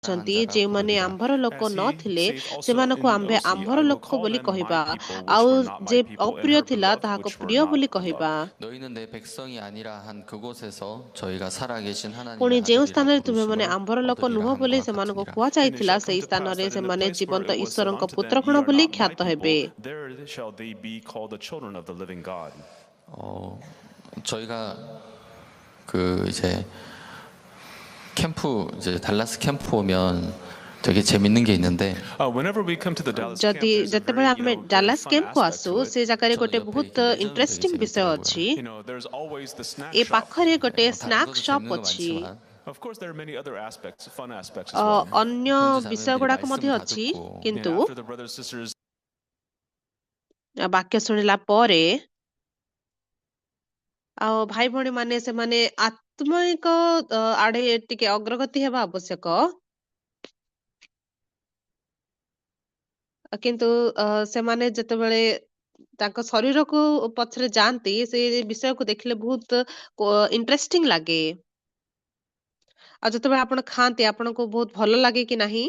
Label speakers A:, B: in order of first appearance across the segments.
A: ଛନ୍ତି
B: 자라
A: ଯେଉଁମାନେ
B: 부릅니다.
A: ଆମ୍ଭର ଲୋକ
C: As he
A: ନଥିଲେ
C: saith also
A: ସେମାନଙ୍କୁ
C: in
A: ଆମ୍ଭେ
C: OC,
A: ଆମ୍ଭର
C: I will
A: ଲୋକ
C: call
A: ବୋଲି
C: them my
A: କହିବା
C: people, which
A: ଆଉ
C: were not my
A: ଯେ
C: people, and
A: ଅପ୍ରିୟ
C: her
A: ଥିଲା
C: beloved,
A: ତାହାକୁ
C: which were
A: ପ୍ରିୟ ବୋଲି
C: not
A: କହିବା।
C: beloved.
B: 너희는 내 백성이 아니라 한 그곳에서 저희가 살아계신 하나님의
A: ପୁଣି ଯେଉଁ
B: 아들이라
A: ସ୍ଥାନରେ ତୁମେମାନେ
B: 부르심을
A: ଆମ୍ଭର ଲୋକ
B: 얻으리라
A: ନୁହଁ ବୋଲି
B: 함과
A: ସେମାନଙ୍କୁ
B: 같으니라.
C: And it
A: କୁହାଯାଇଥିଲା
C: shall come
A: ସେହି
C: to pass
A: ସ୍ଥାନରେ
C: that in the
A: ସେମାନେ
C: place where
A: ଜୀବନ୍ତ
C: it was said
A: ଈଶ୍ୱରଙ୍କ
C: unto them,
A: ପୁତ୍ରଗଣ
C: Ye are
A: ବୋଲି
C: not my
A: ଖ୍ୟାତ ହେବେ।
C: people, there shall they be called the children of the living God.
B: 저희가 그 이제 캠프 이제 달라스 캠프 오면 되게 재밌는 게 있는데
C: Whenever we come to the Dallas camp,
A: ଯଦି
C: there's a
A: ଯେତେବେଳେ
C: very,
A: ଆମେ
C: very
A: Dallas
C: fun
A: କ୍ୟାମ୍ପକୁ
C: aspect
A: ଆସୁ
C: to it.
A: ସେ ଜାଗାରେ
B: 저는
A: ଗୋଟେ
B: 옆에
A: ବହୁତ
B: 이렇게 매점이 되게
A: ଇଣ୍ଟରେଷ୍ଟିଂ ବିଷୟ
B: 재밌더라고요.
A: ଅଛି।
C: There's always the snack
A: A
C: shop.
A: ପାଖରେ ଗୋଟେ
B: 다른
A: ସ୍ନାକ୍
B: 것도
A: ସପ୍
B: 재밌는 거
A: ଅଛି।
B: 많지만
C: Of course, there are many other aspects, fun aspects as well.
A: ଅନ୍ୟ
B: 형제
A: ବିଷୟ
B: 자매들이
A: ଗୁଡାକ
B: 말씀
A: ମଧ୍ୟ
B: 다
A: ଅଛି
B: 듣고
C: And
A: କିନ୍ତୁ
C: after the brothers and sisters
A: ବାକ୍ୟ ଶୁଣିଲା ପରେ ଆଉ ଭାଇ ଭଉଣୀ ମାନେ ସେମାନେ ଆତ୍ମିକ ଆଡେ ଟିକେ ଅଗ୍ରଗତି ହେବା ଆବଶ୍ୟକ। କିନ୍ତୁ ସେମାନେ ଯେତେବେଳେ ତାଙ୍କ ଶରୀରକୁ ପଛରେ ଯାଆନ୍ତି ସେ ବିଷୟକୁ ଦେଖିଲେ ବହୁତ ଇଣ୍ଟରେଷ୍ଟିଂ ଲାଗେ। ଆଉ ଯେତେବେଳେ ଆପଣ ଖାଆନ୍ତି ଆପଣଙ୍କୁ ବହୁତ ଭଲ ଲାଗେ କି ନାହିଁ?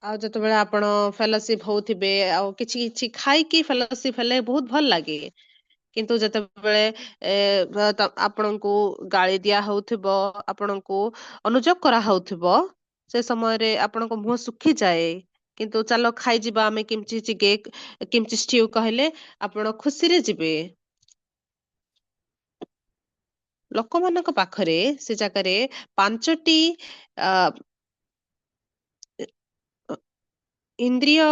A: ଆଉ ଯେତେବେଳେ ଆପଣ ଫେଲୋସିପ ହଉଥିବେ ଆଉ କିଛି କିଛି ଖାଇକି ଫେଲୋସିପ ହେଲେ ବହୁତ ଭଲ ଲାଗେ। କିନ୍ତୁ ଯେତେବେଳେ ଆପଣଙ୍କୁ ଗାଳି ଦିଆ ହଉଥିବ ଆପଣଙ୍କୁ ଅନୁଯୋଗ କରାହଉଥିବ ସେ ସମୟରେ ଆପଣଙ୍କ ମୁହଁ ଶୁଖିଯାଏ। କିନ୍ତୁ ଚାଲ ଖାଇଯିବା ଆମେ କିମଚି ଷ୍ଟିଉ କହିଲେ ଆପଣ ଖୁସିରେ ଯିବେ। ଲୋକମାନଙ୍କ ପାଖରେ ସେ ଜାଗାରେ 5ଟି ଇନ୍ଦ୍ରିୟ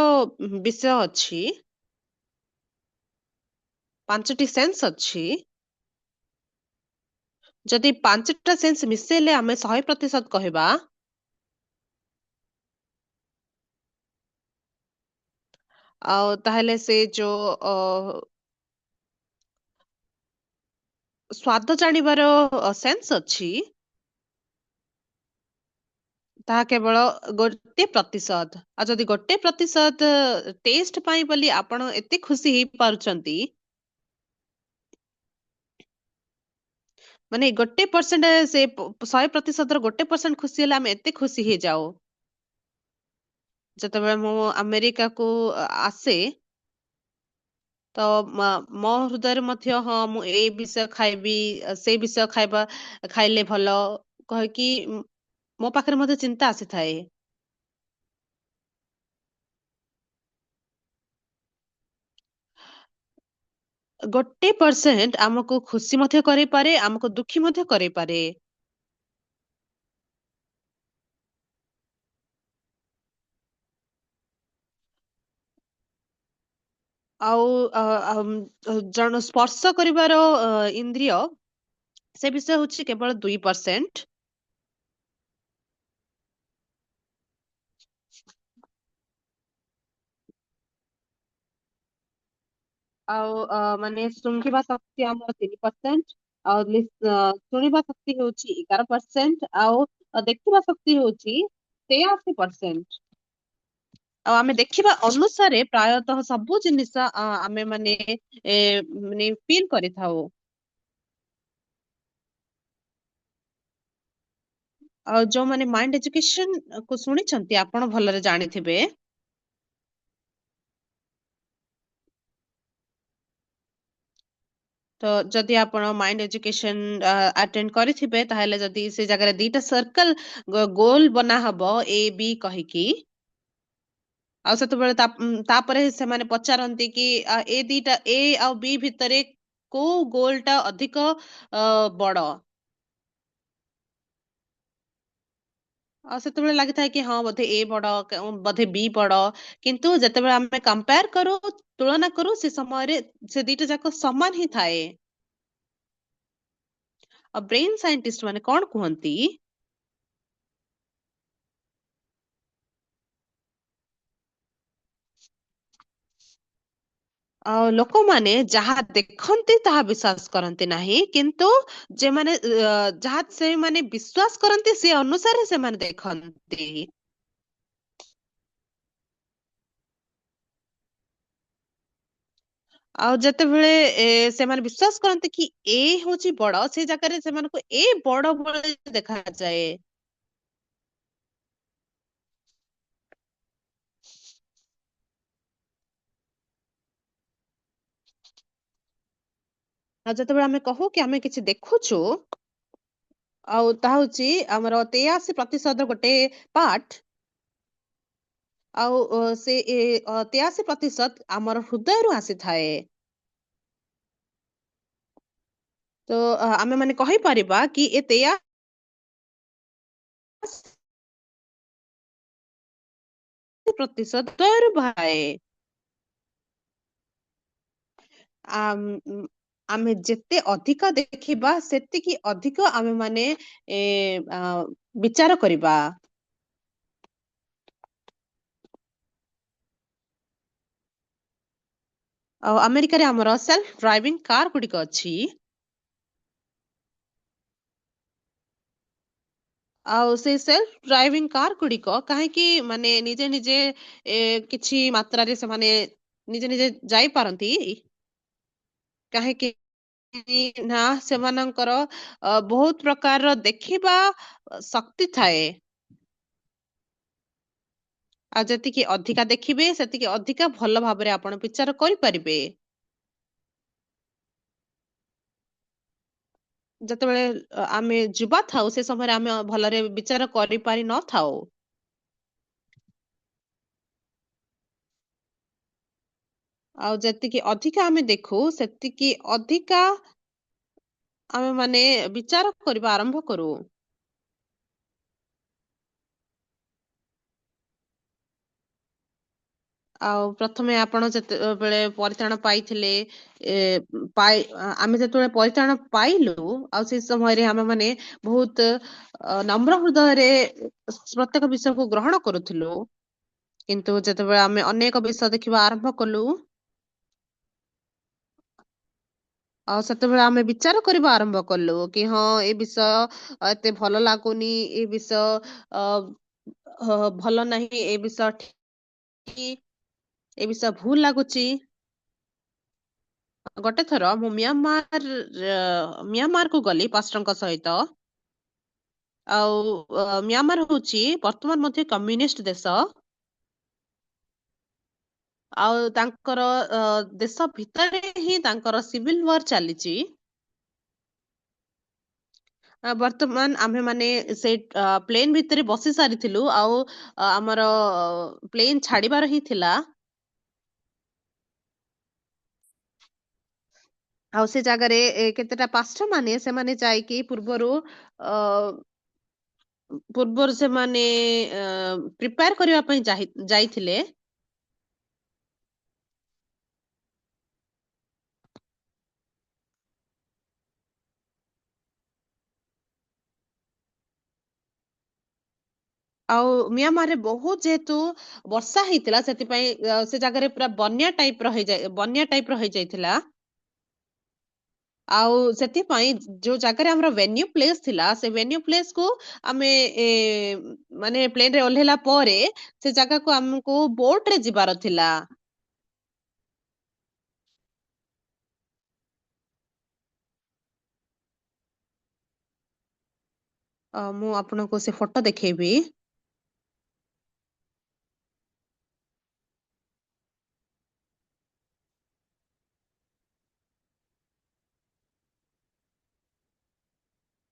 A: ବିଷୟ ଅଛି, 5ଟି ସେନ୍ସ ଅଛି। ଯଦି 5ଟା ସେନ୍ସ ମିଶେଇଲେ ଆମେ 100% କହିବା ଆଉ ତାହେଲେ ସେ ଯୋଉ ସ୍ୱାଦ ଜାଣିବାର ସେନ୍ସ ଅଛି ତାହା କେବଳ 1%। ଆଉ ଯଦି 1% ଟେଷ୍ଟ ପାଇଁ ବୋଲି ଆପଣ ଏତେ ଖୁସି ହେଇପାରୁଛନ୍ତି ମାନେ 1% ସେ 100%ର 1% ଖୁସି ହେଲେ ଆମେ ଏତେ ଖୁସି ହେଇଯାଉ। ଯେତେବେଳେ ମୁଁ ଆମେରିକାକୁ ଆସେ ତ ମୋ ହୃଦୟରେ ମଧ୍ୟ ହଁ ମୁଁ ଏଇ ବିଷୟ ଖାଇବି ସେଇ ବିଷୟ ଖାଇଲେ ଭଲ କହିକି ମୋ ପାଖରେ ମଧ୍ୟ ଚିନ୍ତା ଆସିଥାଏ। 1% ଆମକୁ ଖୁସି ମଧ୍ୟ କରିପାରେ ଆମକୁ ଦୁଃଖୀ ମଧ୍ୟ କରିପାରେ। ଆଉ ଜଣ ସ୍ପର୍ଶ କରିବାର ଇନ୍ଦ୍ରିୟ ସେ ବିଷୟ ହଉଛି କେବଳ 2%। ଆଉ ମାନେ ଶୁଙ୍ଘିବା ଶକ୍ତି ଆମର 3%। ଆଉ ଶୁଣିବା ଶକ୍ତି ହଉଛି 11%। ଆଉ ଦେଖିବା ଶକ୍ତି ହଉଛି 83%। ଆଉ ଆମେ ଦେଖିବା ଅନୁସାରେ ପ୍ରାୟତଃ ସବୁ ଜିନିଷ ଆମେ ମାନେ ଫିଲ୍ କରିଥାଉ। ଆଉ ଯୋଉମାନେ ମାଇଣ୍ଡ ଏଜୁକେସନ କୁ ଶୁଣିଛନ୍ତି ଆପଣ ଭଲରେ ଜାଣିଥିବେ ତ ଯଦି ଆପଣ ମାଇଣ୍ଡ ଏଜୁକେସନ ଆଟେଣ୍ଡ କରିଥିବେ ତାହେଲେ ଯଦି ସେ ଜାଗାରେ 2ଟା ସର୍କଲ ଗୋଲ ବନା ହବ ଏ ବି କହିକି ଆଉ ସେତେବେଳେ ତାପରେ ସେମାନେ ପଚାରନ୍ତି କି ଏ 2ଟା ଏ ଆଉ ବି ଭିତରେ କୋଉ ଗୋଲଟା ଅଧିକ ବଡ? ଆଉ ସେତେବେଳେ ଲାଗିଥାଏ କି ହଁ ବୋଧେ ଏ ବଡ ବୋଧେ ବି ବଡ। କିନ୍ତୁ ଯେତେବେଳେ ଆମେ କମ୍ପେୟାର କରୁ ତୁଳନା କରୁ ସେ ସମୟରେ ସେ 2ଟା ଯାକ ସମାନ ହିଁ ଥାଏ। ଆଉ ବ୍ରେନ ସାଇଣ୍ଟିଷ୍ଟ ମାନେ କଣ କୁହନ୍ତି ଆଉ ଲୋକମାନେ ଯାହା ଦେଖନ୍ତି ତାହା ବିଶ୍ୱାସ କରନ୍ତି ନାହିଁ କିନ୍ତୁ ଯାହା ସେମାନେ ବିଶ୍ୱାସ କରନ୍ତି ସେ ଅନୁସାରେ ସେମାନେ ଦେଖନ୍ତି। ଆଉ ଯେତେବେଳେ ସେମାନେ ବିଶ୍ୱାସ କରନ୍ତି କି ଏ ହଉଛି ବଡ, ସେ ଜାଗାରେ ସେମାନଙ୍କୁ ଏ ବଡ ଭଳି ଦେଖାଯାଏ। ଆଉ ଯେତେବେଳେ ଆମେ କହୁ କି ଆମେ କିଛି ଦେଖୁଛୁ, ଆଉ ତାହା ହଉଛି ଆମର 83% ଗୋଟେ ପାର୍ଟ, ଆଉ ସେ 83% ଆମର ହୃଦୟରୁ ଆସିଥାଏ। ତ ଆମେ ମାନେ କହିପାରିବା କି ଏ 83% ହୃଦୟରୁ ବାହାରେ। ଆମେ ଯେତେ ଅଧିକ ଦେଖିବା ସେତିକି ଅଧିକ ଆମେ ମାନେ ବିଚାର କରିବା। ଆଉ ଆମେରିକାରେ ଆମର ସେଲ୍ଫ ଡ୍ରାଇଭିଂ କାର୍ ଗୁଡିକ ଅଛି। ଆଉ ସେଇ ସେଲ୍ଫ ଡ୍ରାଇଭିଂ କାର୍ ଗୁଡିକ କାହିଁକି ମାନେ ନିଜେ ନିଜେ କିଛି ମାତ୍ରାରେ ସେମାନେ ନିଜେ ନିଜେ ଯାଇପାରନ୍ତି? କାହିଁକି ନା ସେମାନଙ୍କର ବହୁତ ପ୍ରକାରର ଦେଖିବା ଶକ୍ତି ଥାଏ। ଆଉ ଯେତିକି ଅଧିକା ଦେଖିବେ ସେତିକି ଅଧିକା ଭଲ ଭାବରେ ଆପଣ ବିଚାର କରିପାରିବେ। ଯେତେବେଳେ ଆମେ ଯୁବା ଥାଉ ସେ ସମୟରେ ଆମେ ଭଲରେ ବିଚାର କରିପାରି ନଥାଉ। ଆଉ ଯେତିକି ଅଧିକା ଆମେ ଦେଖୁ ସେତିକି ଅଧିକା ଆମେ ମାନେ ବିଚାର କରିବା ଆରମ୍ଭ କରୁ। ଆଉ ପ୍ରଥମେ ଆପଣ ଯେତେବେଳେ ପରିତ୍ରାଣ ପାଇଥିଲେ, ଆମେ ଯେତେବେଳେ ପରିତ୍ରାଣ ପାଇଲୁ, ଆଉ ସେ ସମୟରେ ଆମେ ମାନେ ବହୁତ ନମ୍ର ହୃଦୟରେ ପ୍ରତ୍ୟେକ ବିଷୟକୁ ଗ୍ରହଣ କରୁଥିଲୁ। କିନ୍ତୁ ଯେତେବେଳେ ଆମେ ଅନେକ ବିଷୟ ଦେଖିବା ଆରମ୍ଭ କଲୁ, ଆଉ ସେତେବେଳେ ଆମେ ବିଚାର କରିବା ଆରମ୍ଭ କଲୁ କି ହଁ ଏ ବିଷୟ ଏତେ ଭଲ ଲାଗୁନି, ଏ ବିଷୟ ଭଲ ନାହିଁ, ଏ ବିଷୟ ଠିକ, ଏ ବିଷୟ ଭୁଲ ଲାଗୁଛି। ଗୋଟେ ଥର ମୁଁ ମିଆଁମାର କୁ ଗଲି ପାଷ୍ଟରଙ୍କ ସହିତ। ଆଉ ମିଆଁମାର ହଉଛି ବର୍ତ୍ତମାନ ମଧ୍ୟ କମ୍ୟୁନିଷ୍ଟ ଦେଶ। ଆଉ ତାଙ୍କର ଦେଶ ଭିତରେ ହିଁ ତାଙ୍କର ସିଭିଲ ୱାର ଚାଲିଛି। ବର୍ତ୍ତମାନ ଆମେ ମାନେ ସେଇ ପ୍ଲେନ ଭିତରେ ବସି ସାରିଥିଲୁ, ଆଉ ଆମର ପ୍ଲେନ ଛାଡିବାର ହିଁ ଥିଲା। ଆଉ ସେ ଜାଗାରେ କେତେଟା ପାଷ୍ଟର ମାନେ ସେମାନେ ଯାଇକି ପୂର୍ବରୁ ସେମାନେ ପ୍ରିପେୟାର କରିବା ପାଇଁ ଯାଇଥିଲେ। ଆଉ ମିଆଁମାରରେ ବହୁତ ଯେହେତୁ ବର୍ଷା ହେଇଥିଲା, ସେଥିପାଇଁ ସେ ଜାଗାରେ ପୁରା ବନ୍ୟା ଟାଇପ ର ହେଇଯାଇଥିଲା। ଆଉ ସେଥିପାଇଁ ଯୋଉ ଜାଗାରେ ଆମର ଭେନ୍ୟୁ ପ୍ଲେସ ଥିଲା, ସେ ଭେନ୍ୟୁ ପ୍ଲେସ କୁ ଆମେ ମାନେ ପ୍ଲେନ ରେ ଓହ୍ଲେଇଲା ପରେ ସେ ଜାଗାକୁ ଆମକୁ ବୋଟ ରେ ଯିବାର ଥିଲା। ମୁଁ ଆପଣଙ୍କୁ ସେ ଫଟୋ ଦେଖେଇବି।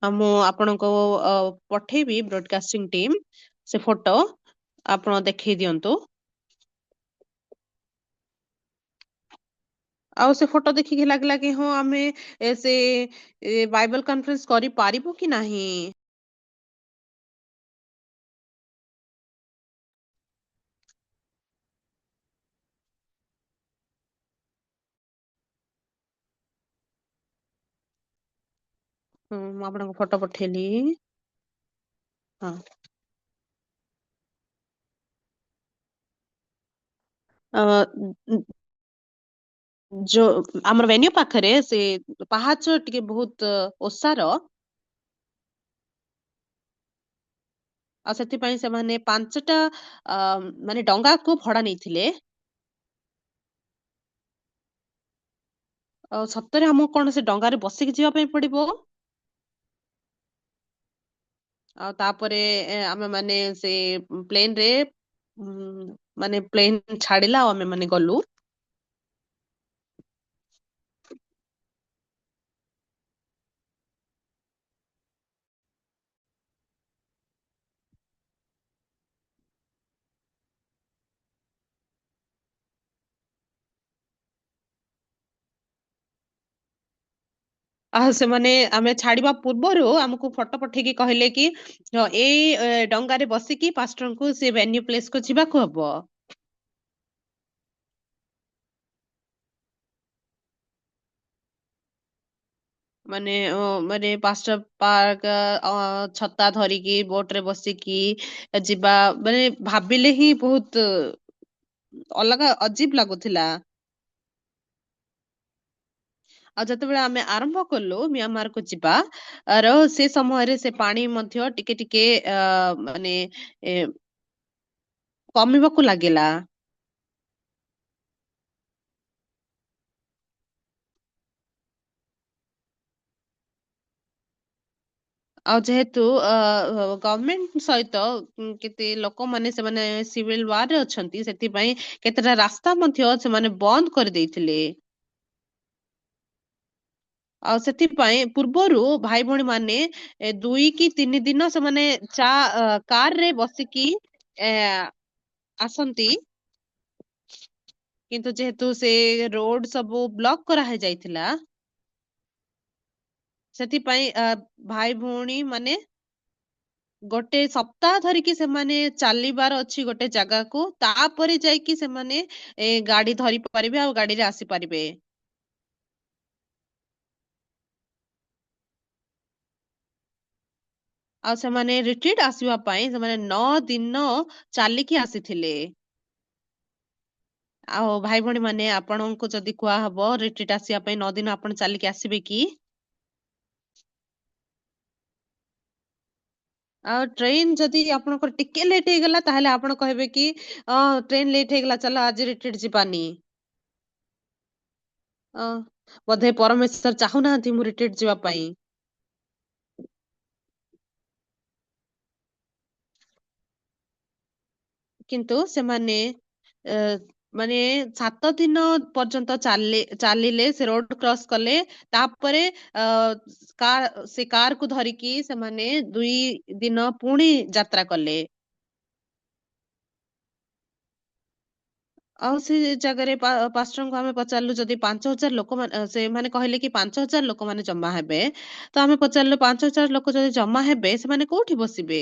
A: ମୁଁ ଆପଣଙ୍କୁ ପଠେଇବି ବ୍ରଡକାଷ୍ଟିଂ ଟିମ୍ ସେ ଫଟୋ ଆପଣ ଦେଖେଇ ଦିଅନ୍ତୁ। ଆଉ ସେ ଫଟୋ ଦେଖିକି ଲାଗିଲା କି ହଁ ଆମେ ସେ ବାଇବଲ କନଫରେନ୍ସ କରିପାରିବୁ କି ନାହିଁ। ମୁଁ ଆପଣଙ୍କୁ ଫଟୋ ପଠେଇଲି। ହଁ। ଯୋଉ ଆମର ଭେନ୍ୟୁ ପାଖରେ ସେ ପାହାଚ ଟିକେ ବହୁତ ଓସାର। ଆଉ ସେଥିପାଇଁ ସେମାନେ 5ଟା ମାନେ ଡଙ୍ଗାକୁ ଭଡା ନେଇଥିଲେ। ସତରେ ଆମକୁ କଣ ସେ ଡଙ୍ଗାରେ ବସିକି ଯିବା ପାଇଁ ପଡିବ? ଆଉ ତାପରେ ଆମେ ମାନେ ସେ ପ୍ଲେନ ରେ ମାନେ ପ୍ଲେନ ଛାଡିଲା ଆଉ ଆମେ ମାନେ ଗଲୁ। ଆଉ ସେମାନେ ଆମେ ଛାଡିବା ପୂର୍ବରୁ ଆମକୁ ଫଟୋ ପଠେଇକି କହିଲେ କି ଏଇ ଡଙ୍ଗାରେ ବସିକି ପାଷ୍ଟରଙ୍କୁ ସେ ଭେନ୍ୟୁ ପ୍ଲେସ କୁ ଯିବାକୁ ହବ। ମାନେ ପାଷ୍ଟର ପାର୍କ ଛତା ଧରିକି ବୋଟ ରେ ବସିକି ଯିବା ମାନେ ଭାବିଲେ ହିଁ ବହୁତ ଅଲଗା ଅଜୀବ ଲାଗୁଥିଲା। ଆଉ ଯେତେବେଳେ ଆମେ ଆରମ୍ଭ କଲୁ ମିଆଁମାର କୁ ଯିବା ସେ ସମୟରେ ସେ ପାଣି ମଧ୍ୟ ଟିକେ ଟିକେ ମାନେ ଏ, କମିବାକୁ ଲାଗିଲା। ଆଉ ଯେହେତୁ ଗଭର୍ଣମେଣ୍ଟ ସହିତ କେତେ ଲୋକମାନେ ସେମାନେ ସିଭିଲ ୱାର ରେ ଅଛନ୍ତି, ସେଥିପାଇଁ କେତେଟା ରାସ୍ତା ମଧ୍ୟ ସେମାନେ ବନ୍ଦ କରିଦେଇଥିଲେ। ଆଉ ସେଥିପାଇଁ ପୂର୍ବରୁ ଭାଇ ଭଉଣୀ ମାନେ 2 କି 3 ଦିନ ସେମାନେ କାର ରେ ବସିକି ଏ, ଆସନ୍ତି, କିନ୍ତୁ ଯେହେତୁ ସେ ରୋଡ ସବୁ ବ୍ଲକ କରାହେଇଯାଇଥିଲା, ସେଥିପାଇଁ ଭାଇ ଭଉଣୀ ମାନେ 1 ସପ୍ତାହ ଧରିକି ସେମାନେ ଚାଲିବାର ଅଛି ଗୋଟେ ଜାଗାକୁ, ତାପରେ ଯାଇକି ସେମାନେ ଗାଡି ଧରି ପାରିବେ ଆଉ ଗାଡିରେ ଆସିପାରିବେ। ଆଉ ସେମାନେ ରିଟ୍ରିଟ ଆସିବା ପାଇଁ ସେମାନେ 9 ଦିନ ଚାଲିକି ଆସିଥିଲେ। ଆଉ ଭାଇ ଭଉଣୀ ମାନେ ଆପଣଙ୍କୁ ଯଦି କୁହାହବ ରିଟ୍ରିଟ ଆସିବା ପାଇଁ 9 ଦିନ ଆପଣ ଚାଲିକି ଆସିବେ କି? ଆଉ ଟ୍ରେନ ଯଦି ଆପଣଙ୍କର ଟିକେ ଲେଟ୍ ହେଇଗଲା ତାହେଲେ ଆପଣ କହିବେ କି ଟ୍ରେନ ଲେଟ୍ ହେଇଗଲା, ଚାଲ ଆଜି ରିଟ୍ରିଟ ଯିବାନି। ଅ ବୋଧେ ପରମେଶ୍ୱର ଚାହୁଁନାହାନ୍ତି ମୁଁ ରିଟ୍ରିଟ ଯିବା ପାଇଁ। କିନ୍ତୁ ସେମାନେ ଅ, ମାନେ 7 ଦିନ ପର୍ଯ୍ୟନ୍ତ ଚାଲିଲେ, ସେ ରୋଡ କ୍ରସ୍ କଲେ, ତାପରେ ସେ କାର କୁ ଧରିକି ସେମାନେ 2 ଦିନ ପୁଣି ଯାତ୍ରା କଲେ। ଆଉ ସେ ଜାଗାରେ ପାଷ୍ଟରଙ୍କୁ ଆମେ ପଚାରିଲୁ ଯଦି 5,000 ଲୋକମାନେ, ସେମାନେ କହିଲେ କି 5,000 ଲୋକମାନେ ଜମା ହେବେ। ତ ଆମେ ପଚାରିଲୁ 5,000 ଲୋକ ଯଦି ଜମା ହେବେ ସେମାନେ କୋଉଠି ବସିବେ?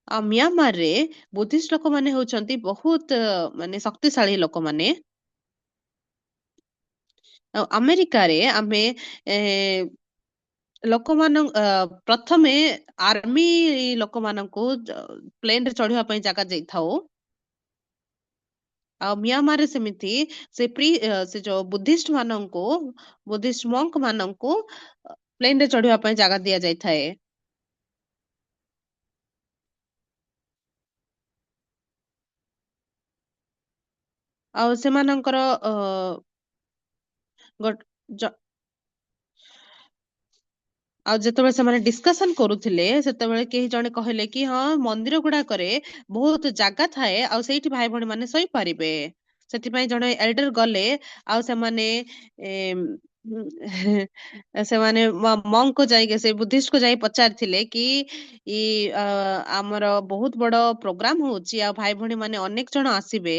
A: ଆଉ ମିଆଁମାରରେ ବୁଦ୍ଧିଷ୍ଟ ଲୋକମାନେ ହଉଛନ୍ତି ବହୁତ ମାନେ ଶକ୍ତିଶାଳୀ ଲୋକମାନେ। ଆଉ ଆମେରିକାରେ ଆମେ ଏ, ପ୍ରଥମେ ଆର୍ମି ଲୋକମାନଙ୍କୁ ପ୍ଲେନରେ ଚଢିବା ପାଇଁ ଜାଗା ଦେଇଥାଉ। ଆଉ ମିଆଁମାରରେ ସେମିତି ସେ ଯୋଉ ବୁଦ୍ଧିଷ୍ଟ ମଙ୍କ ମାନଙ୍କୁ ପ୍ଲେନ ରେ ଚଢିବା ପାଇଁ ଜାଗା ଦିଆଯାଇଥାଏ। ଆଉ ସେମାନଙ୍କର ଗୋ- ଜ- ଆଉ ଯେତେବେଳେ ସେମାନେ ଡିସ୍କସନ କରୁଥିଲେ, ସେତେବେଳେ କେହି ଜଣେ କହିଲେ କି ହଁ ମନ୍ଦିର ଗୁଡାକରେ ବହୁତ ଜାଗା ଥାଏ ଆଉ ସେଇଠି ଭାଇ ଭଉଣୀ ମାନେ ଶୋଇପାରିବେ। ସେଥିପାଇଁ ଜଣେ ଏଲ୍ଡର ଗଲେ ଆଉ ସେମାନେ ମଙ୍କ କୁ ଯାଇକି ସେ ବୁଦ୍ଧିଷ୍ଟ କୁ ଯାଇ ପଚାରିଥିଲେ କି ଇ ଅ, ଆମର ବହୁତ ବଡ ପ୍ରୋଗ୍ରାମ ହଉଛି ଆଉ ଭାଇ ଭଉଣୀ ମାନେ ଅନେକ ଜଣ ଆସିବେ,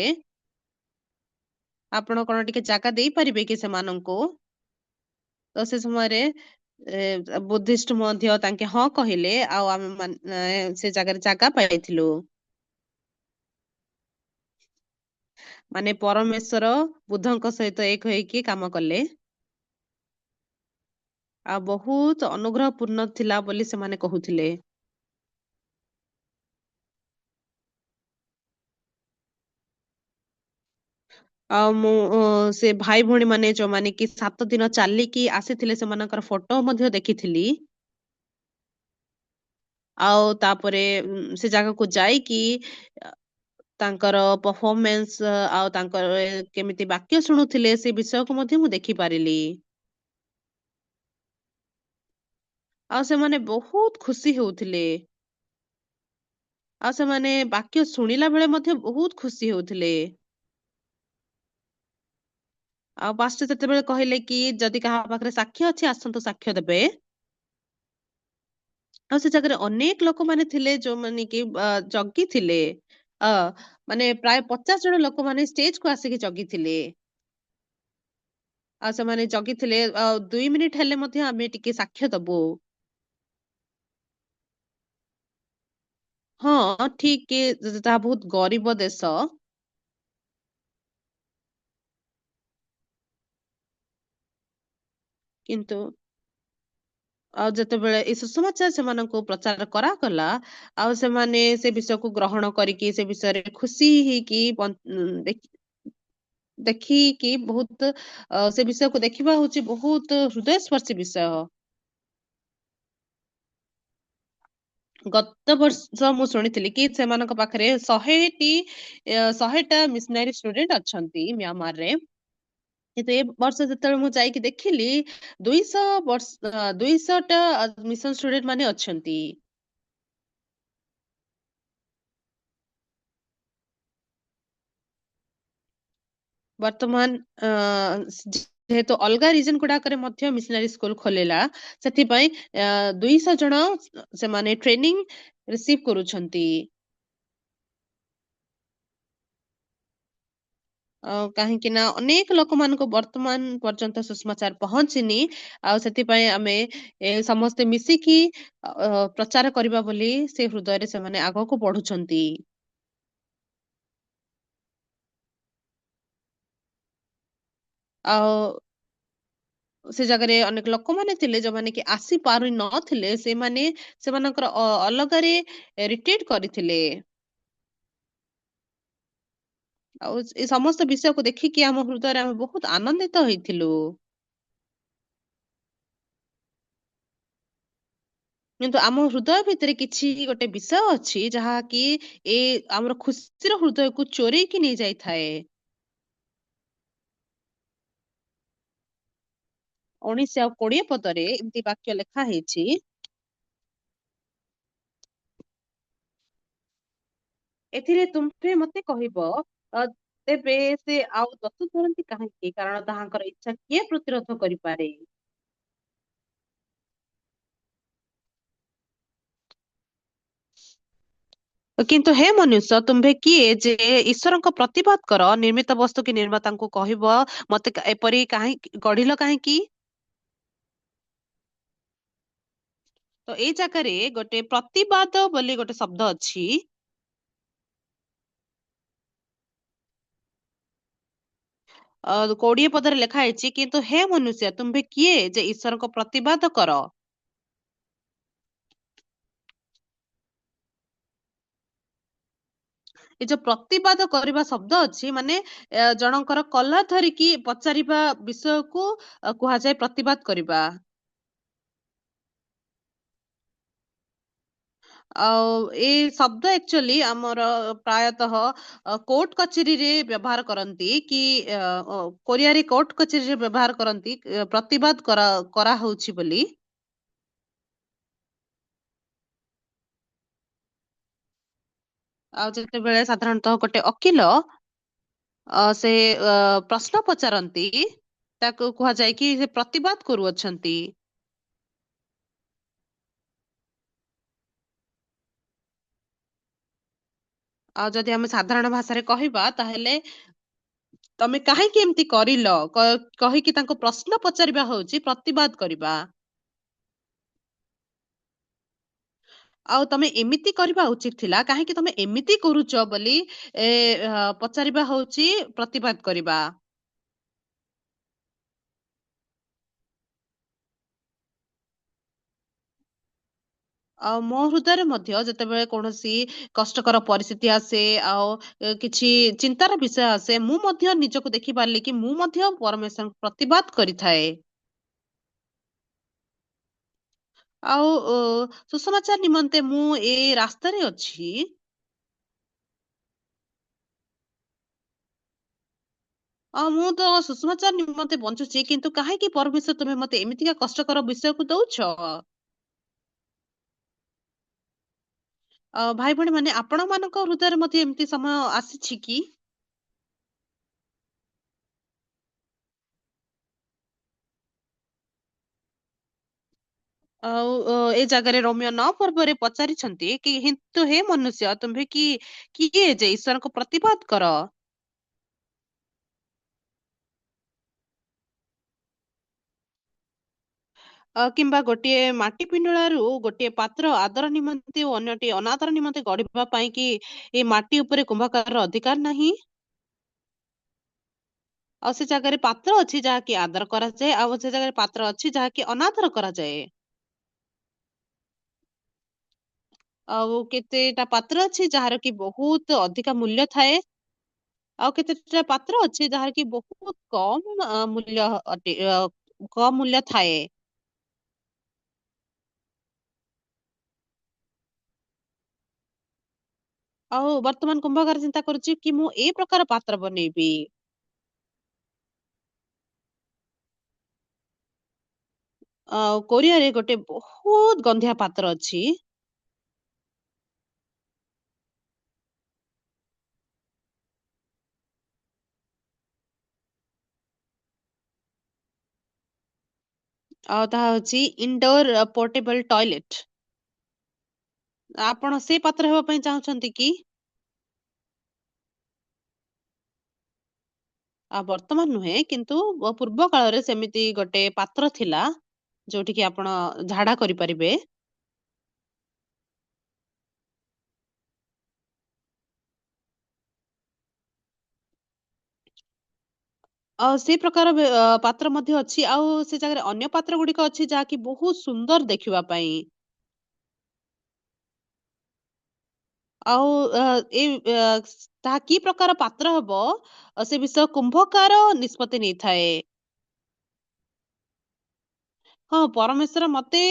A: ଆପଣ କଣ ଟିକେ ଜାଗା ଦେଇପାରିବେ କି ସେମାନଙ୍କୁ? ତ ସେ ସମୟରେ ବୁଦ୍ଧିଷ୍ଟ ମଧ୍ୟ ତାଙ୍କେ ହଁ କହିଲେ ଆଉ ଆମେ ସେ ଜାଗାରେ ଜାଗା ପାଇଥିଲୁ। ମାନେ ପରମେଶ୍ଵର ବୁଦ୍ଧଙ୍କ ସହିତ ଏକ ହେଇକି କାମ କଲେ। ଆଉ ବହୁତ ଅନୁଗ୍ରହ ପୂର୍ଣ୍ଣ ଥିଲା ବୋଲି ସେମାନେ କହୁଥିଲେ। ଆଉ ସେ ଭାଇ ଭଉଣୀ ମାନେ ଯୋଉମାନେ କି 7 ଦିନ ଚାଲିକି ଆସିଥିଲେ ସେମାନଙ୍କର ଫଟୋ ମଧ୍ୟ ଦେଖିଥିଲି। ଆଉ ତାପରେ ସେ ଜାଗାକୁ ଯାଇକି ତାଙ୍କର ପରଫର୍ମାନ୍ସ ଆଉ ତାଙ୍କର କେମିତି ବାକ୍ୟ ଶୁଣୁଥିଲେ ସେ ବିଷୟକୁ ମଧ୍ୟ ମୁଁ ଦେଖିପାରିଲି। ଆଉ ସେମାନେ ବହୁତ ଖୁସି ହେଉଥିଲେ। ଆଉ ସେମାନେ ବାକ୍ୟ ଶୁଣିଲା ବେଳେ ମଧ୍ୟ ବହୁତ ଖୁସି ହେଉଥିଲେ। ଆଉ ପାଷ୍ଟର ଯେତେବେଳେ କହିଲେ କି ଯଦି କାହା ପାଖରେ ସାକ୍ଷ୍ୟ ଅଛି ଆସନ୍ତୁ ସାକ୍ଷ୍ୟ ଦେବେ। ଆଉ ସେ ଜାଗାରେ ଅନେକ ଲୋକମାନେ ଥିଲେ ଯୋଉମାନେ କି ଜଗିଥିଲେ। ଅ ମାନେ ପ୍ରାୟ 50 ଜଣ ଲୋକମାନେ ଷ୍ଟେଜକୁ ଆସିକି ଜଗିଥିଲେ। ଆଉ ସେମାନେ ଜଗିଥିଲେ 2 ମିନିଟ୍ ହେଲେ ମଧ୍ୟ ଆମେ ଟିକେ ସାକ୍ଷ୍ୟ ଦବୁ। ହଁ, ଠିକ କି ତାହା ବହୁତ ଗରିବ ଦେଶ। କିନ୍ତୁ ଆଉ ଯେତେବେଳେ ଏଇ ସୁସମାଚାର ସେମାନଙ୍କୁ ପ୍ରଚାର କରାଗଲା, ଆଉ ସେମାନେ ସେ ବିଷୟକୁ ଗ୍ରହଣ କରିକି ସେ ବିଷୟରେ ଖୁସି ହେଇକି ଦେଖିକି ବହୁତ ସେ ବିଷୟକୁ ଦେଖିବା ହଉଛି ବହୁତ ହୃଦୟସ୍ପର୍ଶୀ ବିଷୟ। ଗତ ବର୍ଷ ମୁଁ ଶୁଣିଥିଲି କି ସେମାନଙ୍କ ପାଖରେ 100ଟା ମିଶନାରୀ ଷ୍ଟୁଡେଣ୍ଟ ଅଛନ୍ତି ମ୍ୟାମାରରେ। କିନ୍ତୁ ଏ ବର୍ଷ ଯେତେବେଳେ ମୁଁ ଯାଇକି ଦେଖିଲି 200ଟା ମିଶନ ଷ୍ଟୁଡେଣ୍ଟ ମାନେ ଅଛନ୍ତି। ବର୍ତ୍ତମାନ ଯେହେତୁ ଅଲଗା ରିଜନ ଗୁଡାକରେ ମଧ୍ୟ ମିଶନାରୀ ସ୍କୁଲ ଖୋଲିଲା, ସେଥିପାଇଁ 200 ଜଣ ସେମାନେ ଟ୍ରେନିଂ ରିସିଭ କରୁଛନ୍ତି। କାହିଁକି ନା ଅନେକ ଲୋକମାନଙ୍କୁ ବର୍ତ୍ତମାନ ପର୍ଯ୍ୟନ୍ତ ସୁଷମାଚାର ପହଞ୍ଚିନି। ଆଉ ସେଥିପାଇଁ ଆମେ ସମସ୍ତେ ମିଶିକି ପ୍ରଚାର କରିବା ବୋଲି ସେ ହୃଦୟରେ ସେମାନେ ଆଗକୁ ବଢୁଛନ୍ତି। ଆଉ ସେ ଜାଗାରେ ଅନେକ ଲୋକମାନେ ଥିଲେ ଯୋଉମାନେ କି ଆସି ପାରୁ ନଥିଲେ, ସେମାନେ ସେମାନଙ୍କର ଅଲଗାରେ ରିଟ୍ରିଟ୍ କରିଥିଲେ। ଆଉ ଏ ସମସ୍ତ ବିଷୟକୁ ଦେଖିକି ଆମ ହୃଦୟରେ ଆମେ ବହୁତ ଆନନ୍ଦିତ ହେଇଥିଲୁ। କିନ୍ତୁ ଆମ ହୃଦୟ ଭିତରେ କିଛି ଗୋଟେ ବିଷୟ ଅଛି ଯାହାକି ଏ ଆମର ଖୁସିର ହୃଦୟକୁ ଚୋରେଇକି ନେଇ ଯାଇଥାଏ। 19 ଆଉ 20 ପଦରେ ଏମିତି ବାକ୍ୟ ଲେଖା ହେଇଛି। ଏଥିରେ ତୁମ୍ଭେ ମତେ କହିବ, ତେବେ ସେ ଆଉ ଦୋଷ ଧରନ୍ତି କାହିଁକି? କାରଣ ତାହାଙ୍କର ଇଚ୍ଛା କିଏ ପ୍ରତିରୋଧ କରିପାରେ? କିନ୍ତୁ ହେ ମନୁଷ୍ୟ, ତୁମ୍ଭେ କିଏ ଯେ ଈଶ୍ୱରଙ୍କ ପ୍ରତିବାଦ କର? ନିର୍ମିତ ବସ୍ତୁ କି ନିର୍ମାତାଙ୍କୁ କହିବ ମତେ ଏପରି କାହିଁକି ଗଢିଲ କାହିଁକି? ତ ଏଇ ଜାଗାରେ ଗୋଟେ ପ୍ରତିବାଦ ବୋଲି ଗୋଟେ ଶବ୍ଦ ଅଛି। 20 ପଦରେ ଲେଖା ହେଇଛି, କିନ୍ତୁ ହେ ମନୁଷ୍ୟ, ତୁମ୍ଭେ କିଏ ଯେ ଈଶ୍ୱରଙ୍କ ପ୍ରତିବାଦ କର? ଏ ଯୋଉ ପ୍ରତିବାଦ କରିବା ଶବ୍ଦ ଅଛି, ମାନେ ଜଣଙ୍କର କଲର ଧରିକି ପଚାରିବା ବିଷୟକୁ କୁହାଯାଏ ପ୍ରତିବାଦ କରିବା। ଆଉ ଏଇ ଶବ୍ଦ ଆକ୍ଚୁଆଲି ଆମର ପ୍ରାୟତଃ କୋର୍ଟ କଚେରୀରେ ବ୍ୟବହାର କରନ୍ତି, କି କୋରିଆରେ କୋର୍ଟ କଚେରୀରେ ବ୍ୟବହାର କରନ୍ତି ପ୍ରତିବାଦ କରାହଉଛି ବୋଲି। ଆଉ ଯେତେବେଳେ ସାଧାରଣତଃ ଗୋଟେ ଓକିଲ ସେ ପ୍ରଶ୍ନ ପଚାରନ୍ତି, ତାକୁ କୁହାଯାଏ କି ସେ ପ୍ରତିବାଦ କରୁଅଛନ୍ତି। ଆଉ ଯଦି ଆମେ ସାଧାରଣ ଭାଷାରେ କହିବା, ତାହେଲେ ତମେ କାହିଁକି ଏମିତି କରିଲ କହିକି ତାଙ୍କୁ ପ୍ରଶ୍ନ ପଚାରିବା ହଉଛି ପ୍ରତିବାଦ କରିବା। ଆଉ ତମେ ଏମିତି କରିବା ଉଚିତ ଥିଲା, କାହିଁକି ତମେ ଏମିତି କରୁଛ ବୋଲି ପଚାରିବା ହଉଛି ପ୍ରତିବାଦ କରିବା। ଆଉ ମୋ ହୃଦୟରେ ମଧ୍ୟ ଯେତେବେଳେ କୌଣସି କଷ୍ଟକର ପରିସ୍ଥିତି ଆସେ, ଆଉ କିଛି ଚିନ୍ତାର ବିଷୟ ଆସେ, ମୁଁ ମଧ୍ୟ ନିଜକୁ ଦେଖିପାରିଲି କି ମୁଁ ମଧ୍ୟ ପରମେଶ୍ୱରଙ୍କୁ ପ୍ରତିବାଦ କରିଥାଏ। ଆଉ ସୁସମାଚାର ନିମନ୍ତେ ମୁଁ ଏ ରାସ୍ତାରେ ଅଛି। ମୁଁ ତ ସୁଷମାଚାର ନିମନ୍ତେ ବଞ୍ଚୁଛି, କିନ୍ତୁ କାହିଁକି ପରମେଶ୍ୱର ତୁମେ ମତେ ଏମିତିକା କଷ୍ଟକର ବିଷୟକୁ ଦଉଛ? ଭାଇ ଭଉଣୀ ମାନେ, ଆପଣ ମାନଙ୍କ ହୃଦୟରେ ମଧ୍ୟ ଏମିତି ସମୟ ଆସିଛି କି? ଆଉ ଏ ଜାଗାରେ ରୋମିଓ 9 ପର୍ବରେ ପଚାରିଛନ୍ତି କି, କିନ୍ତୁ ହେ ମନୁଷ୍ୟ, ତୁମ୍ଭେ କିଏ ଯେ ଈଶ୍ୱରଙ୍କ ପ୍ରତିବାଦ କର? କିମ୍ବା ଗୋଟିଏ ମାଟି ପିଣ୍ଡୁଳାରୁ ଗୋଟିଏ ପାତ୍ର ଆଦର ନିମନ୍ତେ ଓ ଅନ୍ୟଟି ଅନାଦର ନିମନ୍ତେ ଗଢିବା ପାଇଁ କି ଏ ମାଟି ଉପରେ କୁମ୍ଭକାରର ଅଧିକାର ନାହିଁ? ଆଉ ସେ ଜାଗାରେ ପାତ୍ର ଅଛି ଯାହାକି ଆଦର କରାଯାଏ, ଆଉ ସେ ଜାଗାରେ ପାତ୍ର ଅଛି ଯାହାକି ଅନାଦର କରାଯାଏ। ଆଉ କେତେଟା ପାତ୍ର ଅଛି ଯାହାର କି ବହୁତ ଅଧିକା ମୂଲ୍ୟ ଥାଏ, ଆଉ କେତେଟା ପାତ୍ର ଅଛି ଯାହାର କି ବହୁତ କମ ମୂଲ୍ୟ ଅଟେ, କମ ମୂଲ୍ୟ ଥାଏ। ଆଉ ବର୍ତ୍ତମାନ କୁମ୍ଭକାର ଚିନ୍ତା କରୁଛି କି ମୁଁ ଏ ପ୍ରକାର ପାତ୍ର ବନେଇବି। ଆଉ କୋରିଆରେ ଗୋଟେ ବହୁତ ଗନ୍ଧିଆ ପାତ୍ର ଅଛି। ଆଉ ତାହା ହଉଛି ଇନଡୋର ପୋର୍ଟେବଲ ଟଏଲେଟ। ଆପଣ ସେ ପାତ୍ର ହେବା ପାଇଁ ଚାହୁଁଛନ୍ତି କି? ବର୍ତ୍ତମାନ ନୁହେଁ, କିନ୍ତୁ ପୂର୍ବ କାଳରେ ସେମିତି ଗୋଟେ ପାତ୍ର ଥିଲା ଯୋଉଠିକି ଆପଣ ଝାଡା କରିପାରିବେ। ଆଉ ସେ ପ୍ରକାର ପାତ୍ର ମଧ୍ୟ ଅଛି, ଆଉ ସେ ଜାଗାରେ ଅନ୍ୟ ପାତ୍ର ଗୁଡିକ ଅଛି ଯାହାକି ବହୁତ ସୁନ୍ଦର ଦେଖିବା ପାଇଁ। ଆଉ ତାହା କି ପ୍ରକାର ପାତ୍ର ହବ, ସେ ବିଷୟ କୁମ୍ଭକାର ନିଷ୍ପତ୍ତି ନେଇଥାଏ। ହଁ, ପରମେଶ୍ୱର ମତେ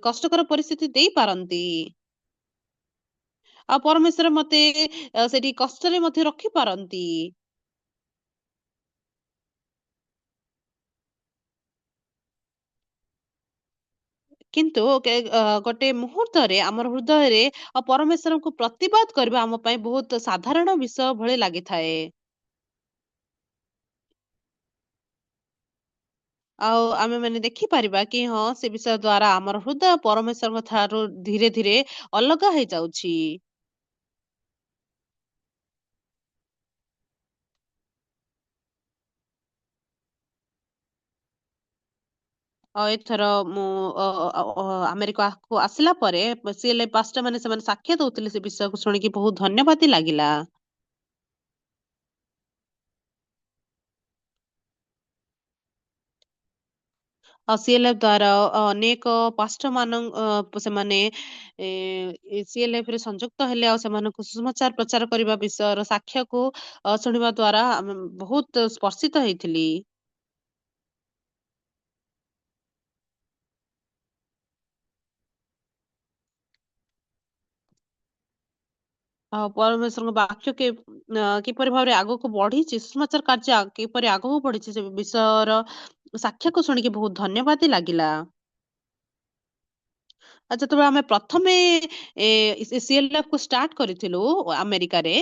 A: କଷ୍ଟକର ପରିସ୍ଥିତି ଦେଇପାରନ୍ତି। ଆଉ ପରମେଶ୍ୱର ମତେ ସେଠି କଷ୍ଟରେ ମଧ୍ୟ ରଖିପାରନ୍ତି। କିନ୍ତୁ ଗୋଟେ ମୁହୂର୍ତ୍ତରେ ଆମର ହୃଦୟରେ ପରମେଶ୍ୱରଙ୍କୁ ପ୍ରତିବାଦ କରିବା ଆମ ପାଇଁ ବହୁତ ସାଧାରଣ ବିଷୟ ଭଳି ଲାଗିଥାଏ। ଆଉ ଆମେ ମାନେ ଦେଖିପାରିବା କି ହଁ, ସେ ବିଷୟ ଦ୍ଵାରା ଆମର ହୃଦୟ ପରମେଶ୍ୱରଙ୍କ ଠାରୁ ଧୀରେ ଧୀରେ ଅଲଗା ହେଇଯାଉଛି। ଆଉ ଏଥର ମୁଁ ଆମେରିକାକୁ ଆସିଲା ପରେ ସିଏଲେ ପାଷ୍ଟର ମାନେ ସେମାନେ ସାକ୍ଷ୍ୟ ଦଉଥିଲେ, ସେ ବିଷୟକୁ ଶୁଣିକି ବହୁତ ଧନ୍ୟବାଦ ଲାଗିଲା। ଆଉ ସିଏଲଏଫ ଦ୍ଵାରା ଅନେକ ପାଷ୍ଟର ସେମାନେ ସିଏଲଏଫ ରେ ସଂଯୁକ୍ତ ହେଲେ, ଆଉ ସେମାନଙ୍କୁ ସୁସମାଚାର ପ୍ରଚାର କରିବା ବିଷୟର ସାକ୍ଷ୍ୟକୁ ଶୁଣିବା ଦ୍ଵାରା ଆମେ ବହୁତ ସ୍ପର୍ଶିତ ହେଇଥିଲି। ଆଉ ପରମେଶ୍ୱରଙ୍କ ବାକ୍ୟ କିପରି ଭାବରେ ଆଗକୁ ବଢିଛି, ସୁସମାଚାର କାର୍ଯ୍ୟ କିପରି ଆଗକୁ ବଢିଛି, ସେ ବିଷୟର ସାକ୍ଷ୍ୟକୁ ଶୁଣିକି ବହୁତ ଧନ୍ୟବାଦ ଲାଗିଲା। ଆଉ ଯେତେବେଳେ ଆମେ ପ୍ରଥମେ ସିଏଲଏଫ କୁ ଷ୍ଟାର୍ଟ କରିଥିଲୁ ଆମେରିକାରେ,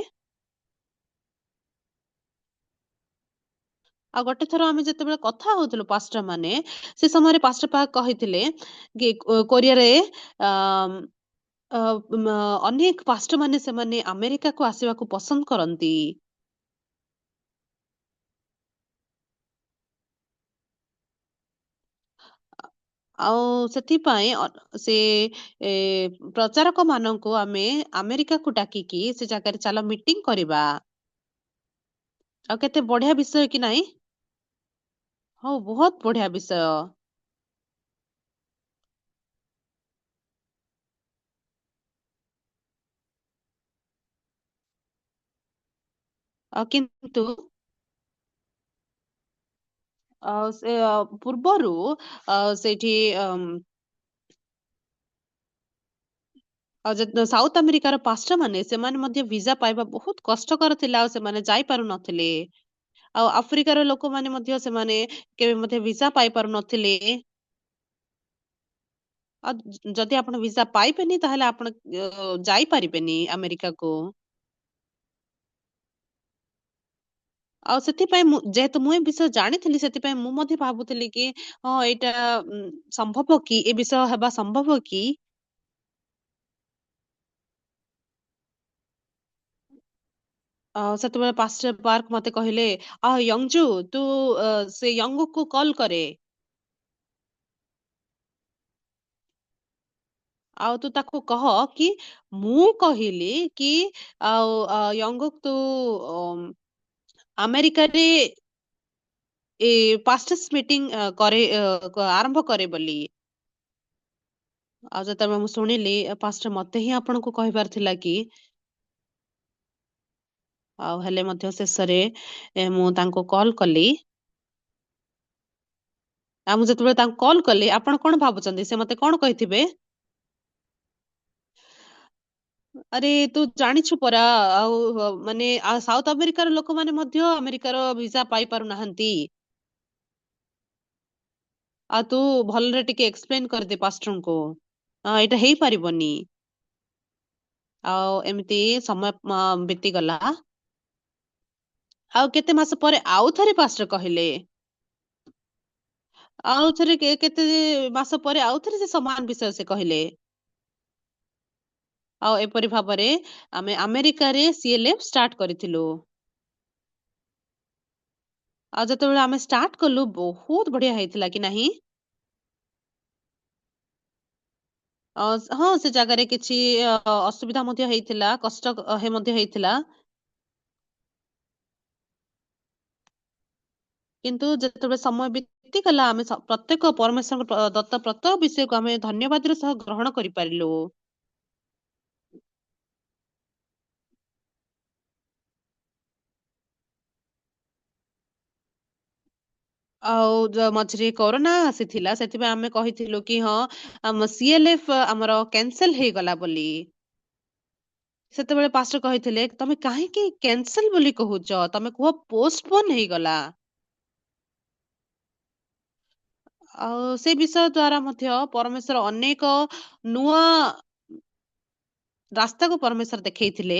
A: ଆଉ ଗୋଟେ ଥର ଆମେ ଯେତେବେଳେ କଥା ହଉଥିଲୁ ପାଷ୍ଟର ମାନେ, ସେ ସମୟରେ ପାଷ୍ଟର ପାକ୍ କହିଥିଲେ କି କୋରିଆରେ ଅ ଅ, ଅନେକ ପାଷ୍ଟର ମାନେ ସେମାନେ ଆମେରିକାକୁ ଆସିବାକୁ ପସନ୍ଦ କରନ୍ତି। ଆଉ ସେଥିପାଇଁ ସେ ଏ, ପ୍ରଚାରକ ମାନଙ୍କୁ ଆମେ ଆମେରିକାକୁ ଡାକିକି ସେ ଜାଗାରେ ଚାଲ ମିଟିଂ କରିବା। ଆଉ କେତେ ବଢିଆ ବିଷୟ କି ନାଇଁ? ହଉ, ବହୁତ ବଢିଆ ବିଷୟ। କିନ୍ତୁ ସେ ପୂର୍ବରୁ ସେଇଠି ଆଉ ସାଉଥ ଆମେରିକାର ପାଷ୍ଟର ମାନେ ସେମାନେ ମଧ୍ୟ ଭିସା ପାଇବା ବହୁତ କଷ୍ଟକର ଥିଲା, ଆଉ ସେମାନେ ଯାଇପାରୁ ନଥିଲେ। ଆଉ ଆଫ୍ରିକାର ଲୋକମାନେ ମଧ୍ୟ ସେମାନେ କେବେ ମଧ୍ୟ ଭିସା ପାଇ ପାରୁନଥିଲେ। ଆଉ ଯଦି ଆପଣ ଭିସା ପାଇବେନି ତାହେଲେ ଆପଣ ଯାଇପାରିବେନି ଆମେରିକାକୁ। ଆଉ ସେଥିପାଇଁ ଯେହେତୁ ମୁଁ ଏ ବିଷୟ ଜାଣିଥିଲି ସେଥିପାଇଁ ମୁଁ ମଧ୍ୟ ଭାବୁଥିଲି କି ହଁ ଏଇଟା ସମ୍ଭବ କି ଏ ବିଷୟ ହେବା ସମ୍ଭବ କି? ସେତେବେଳେ ପାଷ୍ଟର ପାର୍କ ମତେ କହିଲେ ୟଙ୍ଗଜୁ ତୁ ସେ ୟଙ୍ଗକୁ କଲ୍ କରେ ଆଉ ତୁ ତାକୁ କହ କି ମୁଁ କହିଲି କି ଆଉ ୟଙ୍ଗକୁ ତୁ ଆମେରିକାରେ ଏ ପାଷ୍ଟର୍ସ ମିଟିଂ ଆରମ୍ଭ କରେ ବୋଲି। ଆଉ ଯେତେବେଳେ ମୁଁ ଶୁଣିଲି ପାଷ୍ଟର ମତେ ହିଁ ଆପଣଙ୍କୁ କହିବାର ଥିଲା କି ଆଉ ହେଲେ ମଧ୍ୟ ଶେଷରେ ମୁଁ ତାଙ୍କୁ କଲ୍ କଲି। ଆଉ ମୁଁ ଯେତେବେଳେ ତାଙ୍କୁ କଲ୍ କଲି ଆପଣ କଣ ଭାବୁଛନ୍ତି ସେ ମତେ କଣ କହିଥିବେ? ଆରେ ତୁ ଜାଣିଛୁ ପରା ଆଉ ମାନେ ସାଉଥ ଆମେରିକାର ଲୋକମାନେ ମଧ୍ୟ ଆମେରିକାର ଭିସା ପାଇ ପାରୁନାହାନ୍ତି। ଆଉ ତୁ ଭଲରେ ଟିକେ ଏକ୍ସପ୍ଲେନ କରିଦେ ପାଷ୍ଟରଙ୍କୁ ଏଇଟା ହେଇପାରିବନି। ଆଉ ଏମିତି ସମୟ ବିତିଗଲା। ଆଉ କେତେ ମାସ ପରେ ଆଉ ଥରେ ପାଷ୍ଟର କହିଲେ। ଆଉ ଥରେ କେତେ ମାସ ପରେ ଆଉ ଥରେ ସେ ସମାନ ବିଷୟ ସେ କହିଲେ। ଆଉ ଏପରି ଭାବରେ ଆମେ ଆମେରିକାରେ ସିଏଲଏଫ ଷ୍ଟାର୍ଟ କରିଥିଲୁ। ଆଉ ଯେତେବେଳେ ଆମେ ଷ୍ଟାର୍ଟ କଲୁ ବହୁତ ବଢିଆ ହେଇଥିଲା କି ନାହିଁ? ହଁ ସେ ଜାଗାରେ କିଛି ଅସୁବିଧା ମଧ୍ୟ ହେଇଥିଲା, କଷ୍ଟ ମଧ୍ୟ ହେଇଥିଲା। କିନ୍ତୁ ଯେତେବେଳେ ସମୟ ବିତିଗଲା ଆମେ ପ୍ରତ୍ୟେକ ପରମେଶ୍ୱରଙ୍କ ଦତ୍ତ ପ୍ରତ୍ୟେକ ବିଷୟକୁ ଆମେ ଧନ୍ୟବାଦର ସହ ଗ୍ରହଣ କରିପାରିଲୁ। ଆଉ ମଝିରେ କରୋନା ଆସିଥିଲା ସେଥିପାଇଁ ଆମେ କହିଥିଲୁ କି ହଁ ଆମ ସିଏଲଏଫ ଆମର କ୍ୟାନସେଲ ହେଇଗଲା ବୋଲି। ସେତେବେଳେ ପାଷ୍ଟର କହିଥିଲେ ତମେ କାହିଁକି କ୍ୟାନସେଲ ବୋଲି କହୁଛ ତମେ କୁହ ପୋଷ୍ଟପୋନ ହେଇଗଲା। ଆଉ ସେ ବିଷୟ ଦ୍ଵାରା ମଧ୍ୟ ପରମେଶ୍ୱର ଅନେକ ନୂଆ ରାସ୍ତାକୁ ପରମେଶ୍ୱର ଦେଖେଇଥିଲେ।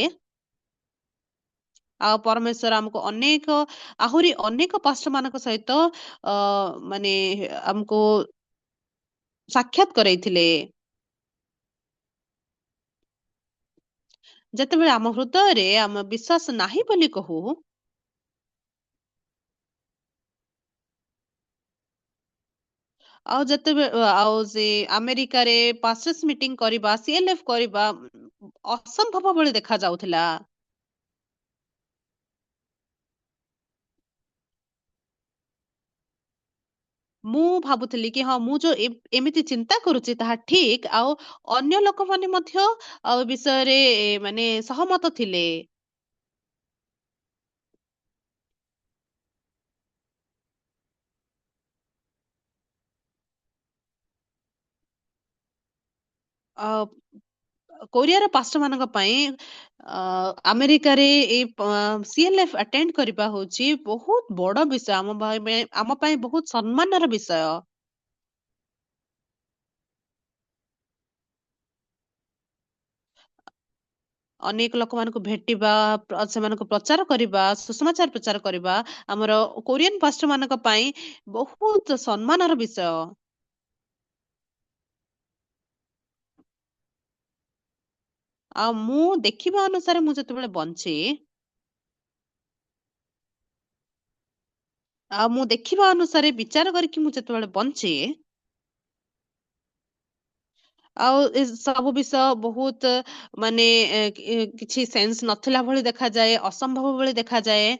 A: ଆଉ ପରମେଶ୍ୱର ଆମକୁ ଆହୁରି ଅନେକ ପାଷ୍ଟର ମାନଙ୍କ ସହିତ ମାନେ ଆମକୁ ସାକ୍ଷାତ କରେଇଥିଲେ। ଯେତେବେଳେ ଆମ ହୃଦୟରେ ଆମ ବିଶ୍ୱାସ ନାହିଁ ବୋଲି କହୁ ଆଉ ଯେତେବେଳେ ଆଉ ସେ ଆମେରିକାରେ ପାଷ୍ଟର୍ସ ମିଟିଂ କରିବା ସିଏଲଏଫ କରିବା ଅସମ୍ଭବ ଭଳି ଦେଖା ଯାଉଥିଲା। ମୁଁ ଭାବୁଥିଲି କି ହଁ ମୁଁ ଯୋଉ ଏମିତି ଚିନ୍ତା କରୁଛି ତାହା ଠିକ ଆଉ ଅନ୍ୟ ଲୋକମାନେ ମଧ୍ୟ ଆଉ ବିଷୟରେ ମାନେ ସହମତ ଥିଲେ। କୋରିଆର ପାଷ୍ଟର ମାନଙ୍କ ପାଇଁ ଆମେରିକାରେ ଏଇ ସିଏଲଏଫ ଆଟେଣ୍ଡ କରିବା ହଉଛି ବହୁତ ବଡ ବିଷୟ ଆମ ପାଇଁ ବହୁତ ସମ୍ମାନର ବିଷୟ। ଅନେକ ଲୋକମାନଙ୍କୁ ଭେଟିବା ସେମାନଙ୍କୁ ପ୍ରଚାର କରିବା ସୁଷମାଚାର ପ୍ରଚାର କରିବା ଆମର କୋରିଆନ ପାଷ୍ଟର ମାନଙ୍କ ପାଇଁ ବହୁତ ସମ୍ମାନର ବିଷୟ। ଆଉ ମୁଁ ଦେଖିବା ଅନୁସାରେ ମୁଁ ଯେତେବେଳେ ବଞ୍ଚେ ଆଉ ମୁଁ ଦେଖିବା ଅନୁସାରେ ବିଚାର କରିକି ମୁଁ ଯେତେବେଳେ ବଞ୍ଚେ ଆଉ ଏ ସବୁ ବିଷୟ ବହୁତ ମାନେ କିଛି ସେନ୍ସ ନଥିଲା ଭଳି ଦେଖାଯାଏ ଅସମ୍ଭବ ଭଳି ଦେଖାଯାଏ।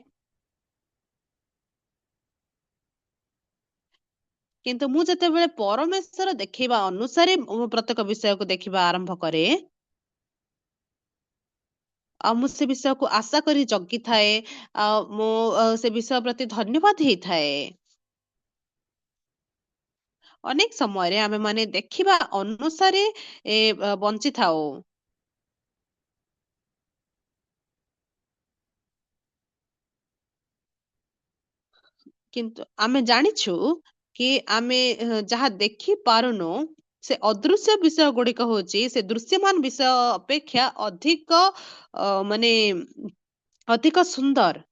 A: କିନ୍ତୁ ମୁଁ ଯେତେବେଳେ ପରମେଶ୍ୱର ଦେଖେଇବା ଅନୁସାରେ ମୁଁ ପ୍ରତ୍ୟେକ ବିଷୟକୁ ଦେଖିବା ଆରମ୍ଭ କରେ ଆଉ ମୁଁ ସେ ବିଷୟକୁ ଆଶା କରି ଜଗିଥାଏ ଆଉ ମୁଁ ସେ ବିଷୟ ପ୍ରତି ଧନ୍ୟବାଦ ହେଇଥାଏ। ଅନେକ ସମୟରେ ଆମେ ମାନେ ଦେଖିବା ଅନୁସାରେ ବଞ୍ଚିଥାଉ। କିନ୍ତୁ ଆମେ ଜାଣିଛୁ କି ଆମେ ଯାହା ଦେଖି ପାରୁନୁ ସେ ଅଦୃଶ୍ୟ ବିଷୟ ଗୁଡିକ ହଉଛି ସେ ଦୃଶ୍ୟମାନ ବିଷୟ ଅପେକ୍ଷା ଅଧିକ ମାନେ ଅଧିକ ସୁନ୍ଦର।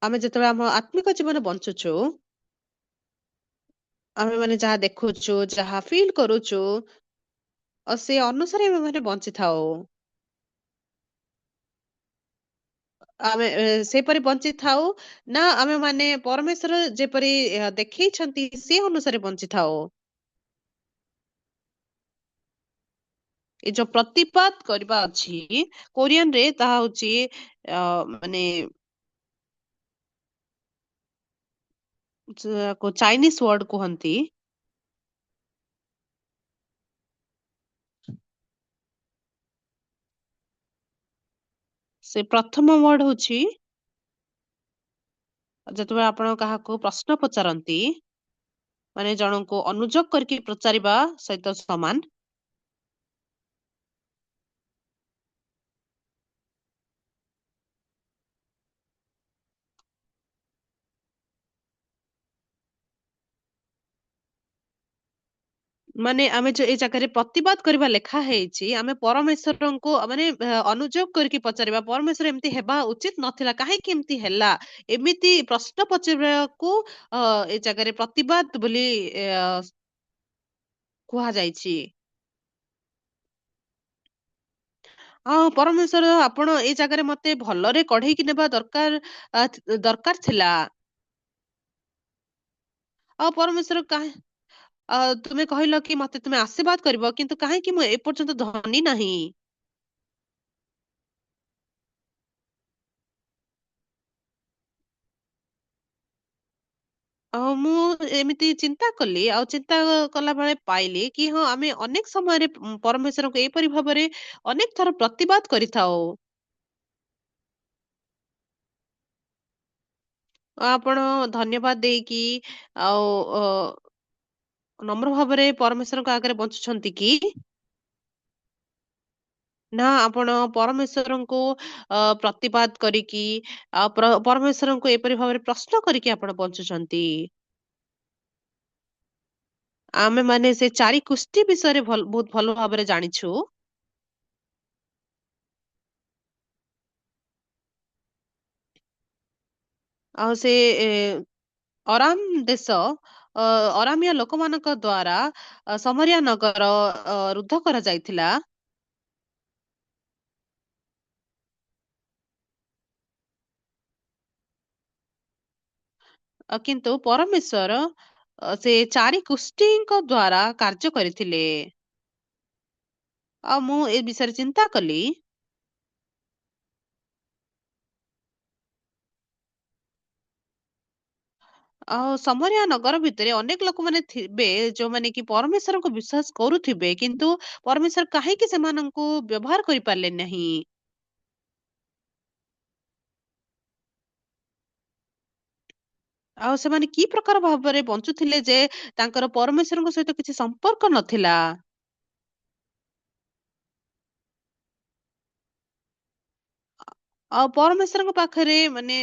A: ଆମେ ଯେତେବେଳେ ଆମ ଆତ୍ମିକ ଜୀବନ ବଞ୍ଚୁଛୁ ଆମେ ମାନେ ଯାହା ଦେଖୁଛୁ ଯାହା ଫିଲ୍ କରୁଛୁ ସେ ଅନୁସାରେ ଆମେ ମାନେ ବଞ୍ଚିଥାଉ। ଆମେ ସେପରି ବଞ୍ଚିଥାଉ ନା ଆମେ ମାନେ ପରମେଶ୍ୱର ଯେପରି ଦେଖେଇଛନ୍ତି ସେ ଅନୁସାରେ ବଞ୍ଚିଥାଉ। ଏ ଯୋଉ ପ୍ରତିପାତ କରିବା ଅଛି କୋରିଆନ ରେ ତାହା ହଉଛି ମାନେ ଚାଇନିଜ ୱାର୍ଡ କୁହନ୍ତି। ସେ ପ୍ରଥମ ୱାର୍ଡ ହଉଛି ଯେତେବେଳେ ଆପଣ କାହାକୁ ପ୍ରଶ୍ନ ପଚାରନ୍ତି ମାନେ ଜଣଙ୍କୁ ଅନୁଯୋଗ କରିକି ପଚାରିବା ସହିତ ସମାନ। ମାନେ ଆମେ ଯୋଉ ଏଇ ଜାଗାରେ ପ୍ରତିବାଦ କରିବା ଲେଖା ହେଇଛି ଆମେ ପରମେଶ୍ୱରଙ୍କୁ ମାନେ ଅନୁଯୋଗ କରିକି ପଚାରିବା ପରମେଶ୍ୱର ଏମିତି ହେବା ଉଚିତ ନଥିଲା କାହିଁକି ଏମିତି ହେଲା ଏମିତି ପ୍ରଶ୍ନ ପଚାରିବାକୁ ଏ ଜାଗାରେ ପ୍ରତିବାଦ ବୋଲି କୁହାଯାଇଛି। ହଁ ପରମେଶ୍ୱର ଆପଣ ଏଇ ଜାଗାରେ ମତେ ଭଲରେ କଢେଇକି ନେବା ଦରକାର ଦରକାର ଥିଲା। ଆଉ ପରମେଶ୍ୱର କାହିଁ ତୁମେ କହିଲ କି ମତେ ତୁମେ ଆଶୀର୍ବାଦ କରିବ କିନ୍ତୁ କାହିଁକି ମୁଁ ଏପର୍ଯ୍ୟନ୍ତ ଧନୀ ନାହିଁ। ମୁଁ ଏମିତି ଚିନ୍ତା କଲି ଆଉ ଚିନ୍ତା କଲା ବେଳେ ପାଇଲି କି ହଁ ଆମେ ଅନେକ ସମୟରେ ପରମେଶ୍ୱରଙ୍କୁ ଏହିପରି ଭାବରେ ଅନେକ ଥର ପ୍ରତିବାଦ କରିଥାଉ। ଆପଣ ଧନ୍ୟବାଦ ଦେଇକି ଆଉ ନମ୍ର ଭାବରେ ପରମେଶ୍ୱରଙ୍କ ଆଗରେ ବଞ୍ଚୁଛନ୍ତି କି? ନା ଆପଣ ପରମେଶ୍ୱରଙ୍କୁ ପ୍ରତିବାଦ କରିକି ଆଉ ପରମେଶ୍ୱରଙ୍କୁ ଏପରି ଭାବରେ ପ୍ରଶ୍ନ କରିକି ଆପଣ ବଞ୍ଚୁଛନ୍ତି। ଆମେ ମାନେ ସେ ଚାରି କୁଷ୍ଟି ବିଷୟରେ ବହୁତ ଭଲ ଭାବରେ ଜାଣିଛୁ। ଆଉ ସେ ଏ, ଅରାମ ଦେଶ ଅରାମିଆ ଲୋକମାନଙ୍କ ଦ୍ଵାରା ସମରିଆ ନଗର ରୁଦ୍ଧ କରାଯାଇଥିଲା। କିନ୍ତୁ ପରମେଶ୍ୱର ସେ ଚାରି କୁଷ୍ଟିଙ୍କ ଦ୍ଵାରା କାର୍ଯ୍ୟ କରିଥିଲେ। ଆଉ ମୁଁ ଏ ବିଷୟରେ ଚିନ୍ତା କଲି ଆଉ ସମରିଆ ନଗର ଭିତରେ ଅନେକ ଲୋକମାନେ ଥିବେ ଯୋଉମାନେ କି ପରମେଶ୍ୱରଙ୍କୁ ବିଶ୍ୱାସ କରୁଥିବେ କିନ୍ତୁ ପରମେଶ୍ୱର କାହିଁକି ସେମାନଙ୍କୁ ବ୍ୟବହାର କରିପାରିଲେ ନାହିଁ। ଆଉ ସେମାନେ କି ପ୍ରକାର ଭାବରେ ବଞ୍ଚୁଥିଲେ ଯେ ତାଙ୍କର ପରମେଶ୍ୱରଙ୍କ ସହିତ କିଛି ସମ୍ପର୍କ ନଥିଲା। ଆଉ ପରମେଶ୍ୱରଙ୍କ ପାଖରେ ମାନେ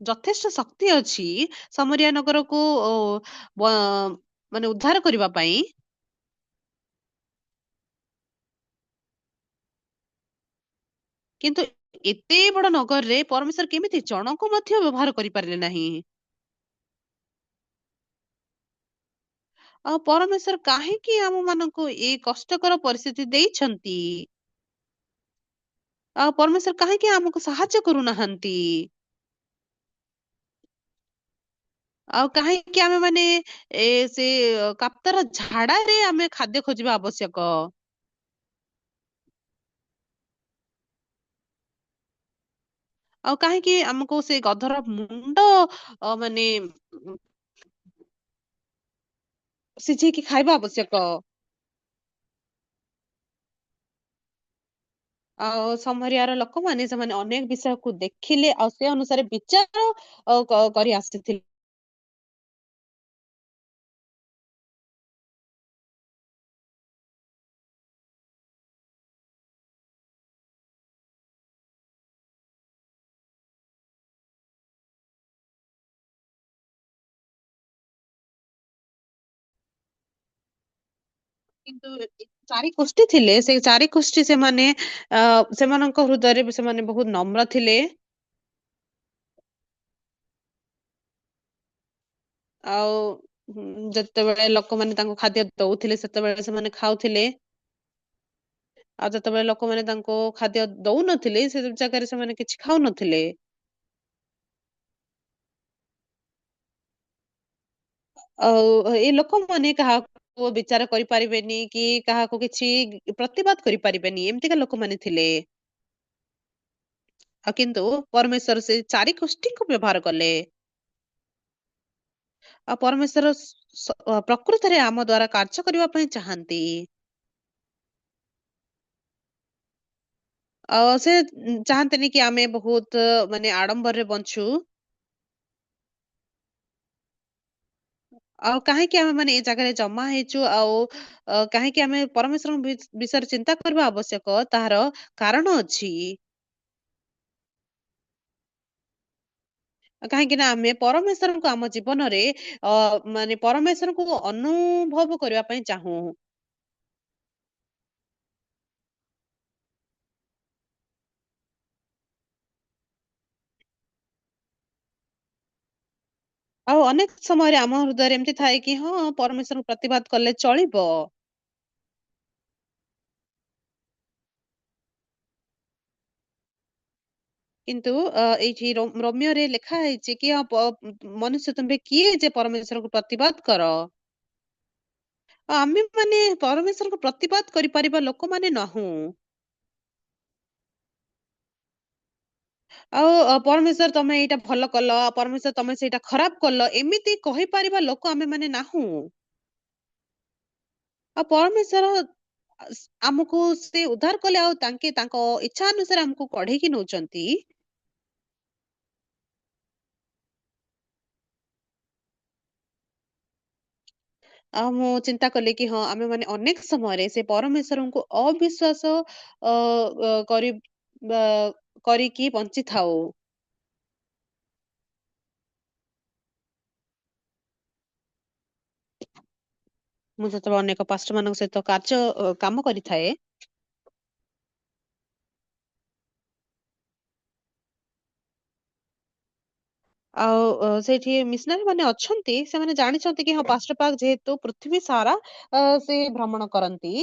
A: ଯଥେଷ୍ଟ ଶକ୍ତି ଅଛି ସମରିଆ ନଗରକୁ ବ- ମାନେ ଉଦ୍ଧାର କରିବା ପାଇଁ। କିନ୍ତୁ ଏତେ ବଡ ନଗରରେ ପରମେଶ୍ୱର କେମିତି ଜଣଙ୍କୁ ମଧ୍ୟ ବ୍ୟବହାର କରିପାରିଲେ ନାହିଁ। ଆଉ ପରମେଶ୍ୱର କାହିଁକି ଆମ ମାନଙ୍କୁ ଏଇ କଷ୍ଟକର ପରିସ୍ଥିତି ଦେଇଛନ୍ତି। ଆଉ ପରମେଶ୍ୱର କାହିଁକି ଆମକୁ ସାହାଯ୍ୟ କରୁନାହାନ୍ତି। ଆଉ କାହିଁକି ଆମେ ମାନେ ସେ କାପ୍ତାର ଝାଡାରେ ଆମେ ଖାଦ୍ୟ ଖୋଜିବା ଆବଶ୍ୟକ। ଆଉ କାହିଁକି ଆମକୁ ସେ ଗଧର ମୁଣ୍ଡ ମାନେ ସିଝେଇକି ଖାଇବା ଆବଶ୍ୟକ। ସମରିଆର ଲୋକମାନେ ସେମାନେ ଅନେକ ବିଷୟକୁ ଦେଖିଲେ ଆଉ ସେ ଅନୁସାରେ ବିଚାର କରି ଆସିଥିଲେ। କିନ୍ତୁ ଚାରି ଗୋଷ୍ଠୀ ଥିଲେ, ସେ ଚାରି ଗୋଷ୍ଠୀ ସେମାନେ ସେମାନଙ୍କ ହୃଦୟରେ ବି ସେମାନେ ବହୁତ ନମ୍ର ଥିଲେ। ଆଉ ଯେତେବେଳେ ଲୋକମାନେ ତାଙ୍କୁ ଖାଦ୍ୟ ଦଉଥିଲେ ସେତେବେଳେ ସେମାନେ ଖାଉଥିଲେ। ଆଉ ଯେତେବେଳେ ଲୋକମାନେ ତାଙ୍କୁ ଖାଦ୍ୟ ଦଉନଥିଲେ ସେ ଜାଗାରେ ସେମାନେ କିଛି ଖାଉନଥିଲେ। ଆଉ ଏ ଲୋକମାନେ କାହାକୁ ବିଚାର କରିପାରିବେନି କି କାହାକୁ କିଛି ପ୍ରତିବାଦ କରିପାରିବେନି ଏମିତିକା ଲୋକମାନେ ଥିଲେ। ଆଉ କିନ୍ତୁ ପରମେଶ୍ୱର ସେ ଚାରି ଗୋଷ୍ଠୀଙ୍କୁ ବ୍ୟବହାର କଲେ। ଆଉ ପରମେଶ୍ୱର ପ୍ରକୃତରେ ଆମ ଦ୍ଵାରା କାର୍ଯ୍ୟ କରିବା ପାଇଁ ଚାହାନ୍ତି। ଆଉ ସେ ଚାହାନ୍ତିନି କି ଆମେ ବହୁତ ମାନେ ଆଡମ୍ବରରେ ବଞ୍ଚୁ। ଆଉ କାହିଁକି ଆମେ ମାନେ ଏ ଜାଗାରେ ଜମା ହେଇଛୁ ଆଉ କାହିଁକି ଆମେ ପରମେଶ୍ୱରଙ୍କ ବିଷୟରେ ଚିନ୍ତା କରିବା ଆବଶ୍ୟକ ତାହାର କାରଣ ଅଛି। କାହିଁକି ନା ଆମେ ପରମେଶ୍ୱରଙ୍କୁ ଆମ ଜୀବନରେ ମାନେ ପରମେଶ୍ୱରଙ୍କୁ ଅନୁଭବ କରିବା ପାଇଁ ଚାହୁଁ। ଆଉ ଅନେକ ସମୟରେ ଆମ ହୃଦୟରେ ଏମିତି ଥାଏ କି ହଁ ପରମେଶ୍ୱରଙ୍କୁ ପ୍ରତିବାଦ କଲେ ଚଳିବ। କିନ୍ତୁ ଏଇଠି ରୋମିଓରେ ଲେଖା ହେଇଛି କି ମନୁଷ୍ୟ ତୁମେ କିଏ ଯେ ପରମେଶ୍ୱରଙ୍କୁ ପ୍ରତିବାଦ କର। ଆଉ ଆମେ ମାନେ ପରମେଶ୍ୱରଙ୍କୁ ପ୍ରତିବାଦ କରିପାରିବା ଲୋକମାନେ ନାହୁଁ। ଆଉ ପରମେଶ୍ୱର ତମେ ଏଇଟା ଭଲ କଲ, ପରମେଶ୍ୱର ତମେ ସେଇଟା ଖରାପ କଲ, ଏମିତି କହିପାରିବା ଲୋକ ଆମେ ମାନେ ନାହୁଁ। ଆଉ ପରମେଶ୍ୱର ଆମକୁ ସେ ଉଦ୍ଧାର କଲେ ଆଉ ତାଙ୍କେ ତାଙ୍କ ଇଚ୍ଛା ଅନୁସାରେ ଆମକୁ କଢେଇକି ନଉଛନ୍ତି। ଆଉ ମୁଁ ଚିନ୍ତା କଲି କି ହଁ ଆମେ ମାନେ ଅନେକ ସମୟରେ ସେ ପରମେଶ୍ୱରଙ୍କୁ ଅବିଶ୍ଵାସ ଅ ଅ, କରି ବା କରିକି ବଞ୍ଚିଥାଉ। ମୁଁ ଯେତେବେଳେ ଅନେକ ପାଷ୍ଟର ମାନଙ୍କ ସହିତ କାମ କରିଥାଏ। ଆଉ ସେଇଠି ମିଶନାରୀ ମାନେ ଅଛନ୍ତି ସେମାନେ ଜାଣିଛନ୍ତି କି ହଁ ପାଷ୍ଟର ପାକ୍ ଯେହେତୁ ପୃଥିବୀ ସାରା ସେ ଭ୍ରମଣ କରନ୍ତି।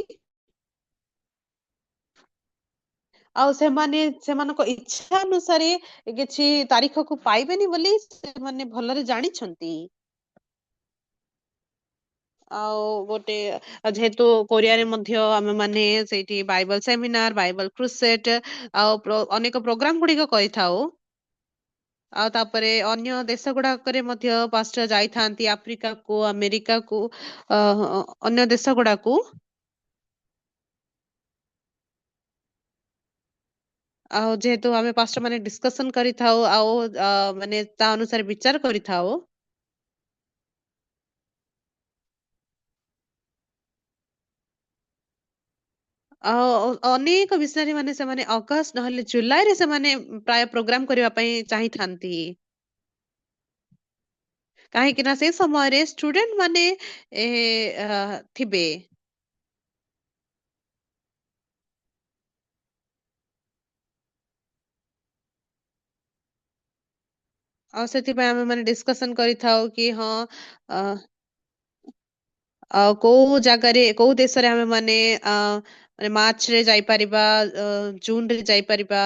A: ଆଉ ସେମାନେ ସେମାନଙ୍କ ଇଚ୍ଛା ଅନୁସାରେ କିଛି ତାରିଖକୁ ପାଇବେନି ବୋଲି ସେମାନେ ଭଲରେ ଜାଣିଛନ୍ତି। ଆଉ ଗୋଟେ ଯେହେତୁ କୋରିଆରେ ମଧ୍ୟ ଆମେ ମାନେ ସେଇଠି ବାଇବଲ ସେମିନାର ବାଇବଲ କ୍ରୁସେଟ ଆଉ ଅନେକ ପ୍ରୋଗ୍ରାମ ଗୁଡିକ କରିଥାଉ। ଆଉ ତାପରେ ଅନ୍ୟ ଦେଶ ଗୁଡାକରେ ମଧ୍ୟ ପାଷ୍ଟର ଯାଇଥାନ୍ତି ଆଫ୍ରିକାକୁ ଆମେରିକାକୁ ଅନ୍ୟ ଦେଶ ଗୁଡାକୁ। ଆଉ ଯେହେତୁ ଆମେ ପାଷ୍ଟର ମାନେ ଡିସକସନ କରିଥାଉ ଆଉ ମାନେ ତା ଅନୁସାରେ ବିଚାର କରିଥାଉ। ଆଉ ଅନେକ ମିଶନାରୀ ମାନେ ସେମାନେ ଅଗଷ୍ଟ ନହେଲେ ଜୁଲାଇରେ ସେମାନେ ପ୍ରାୟ ପ୍ରୋଗ୍ରାମ କରିବା ପାଇଁ ଚାହିଁଥାନ୍ତି। କାହିଁକି ନା ସେ ସମୟରେ ଷ୍ଟୁଡେଣ୍ଟ ମାନେ ଥିବେ। ଆଉ ସେଥିପାଇଁ ଆମେ ମାନେ ଡିସକସନ କରିଥାଉ କି ହଁ ଅ, ଆଉ କୋଉ ଜାଗାରେ କୋଉ ଦେଶରେ ଆମେ ମାନେ ମାର୍ଚ୍ଚ ରେ ଯାଇପାରିବା ଜୁନ ରେ ଯାଇପାରିବା।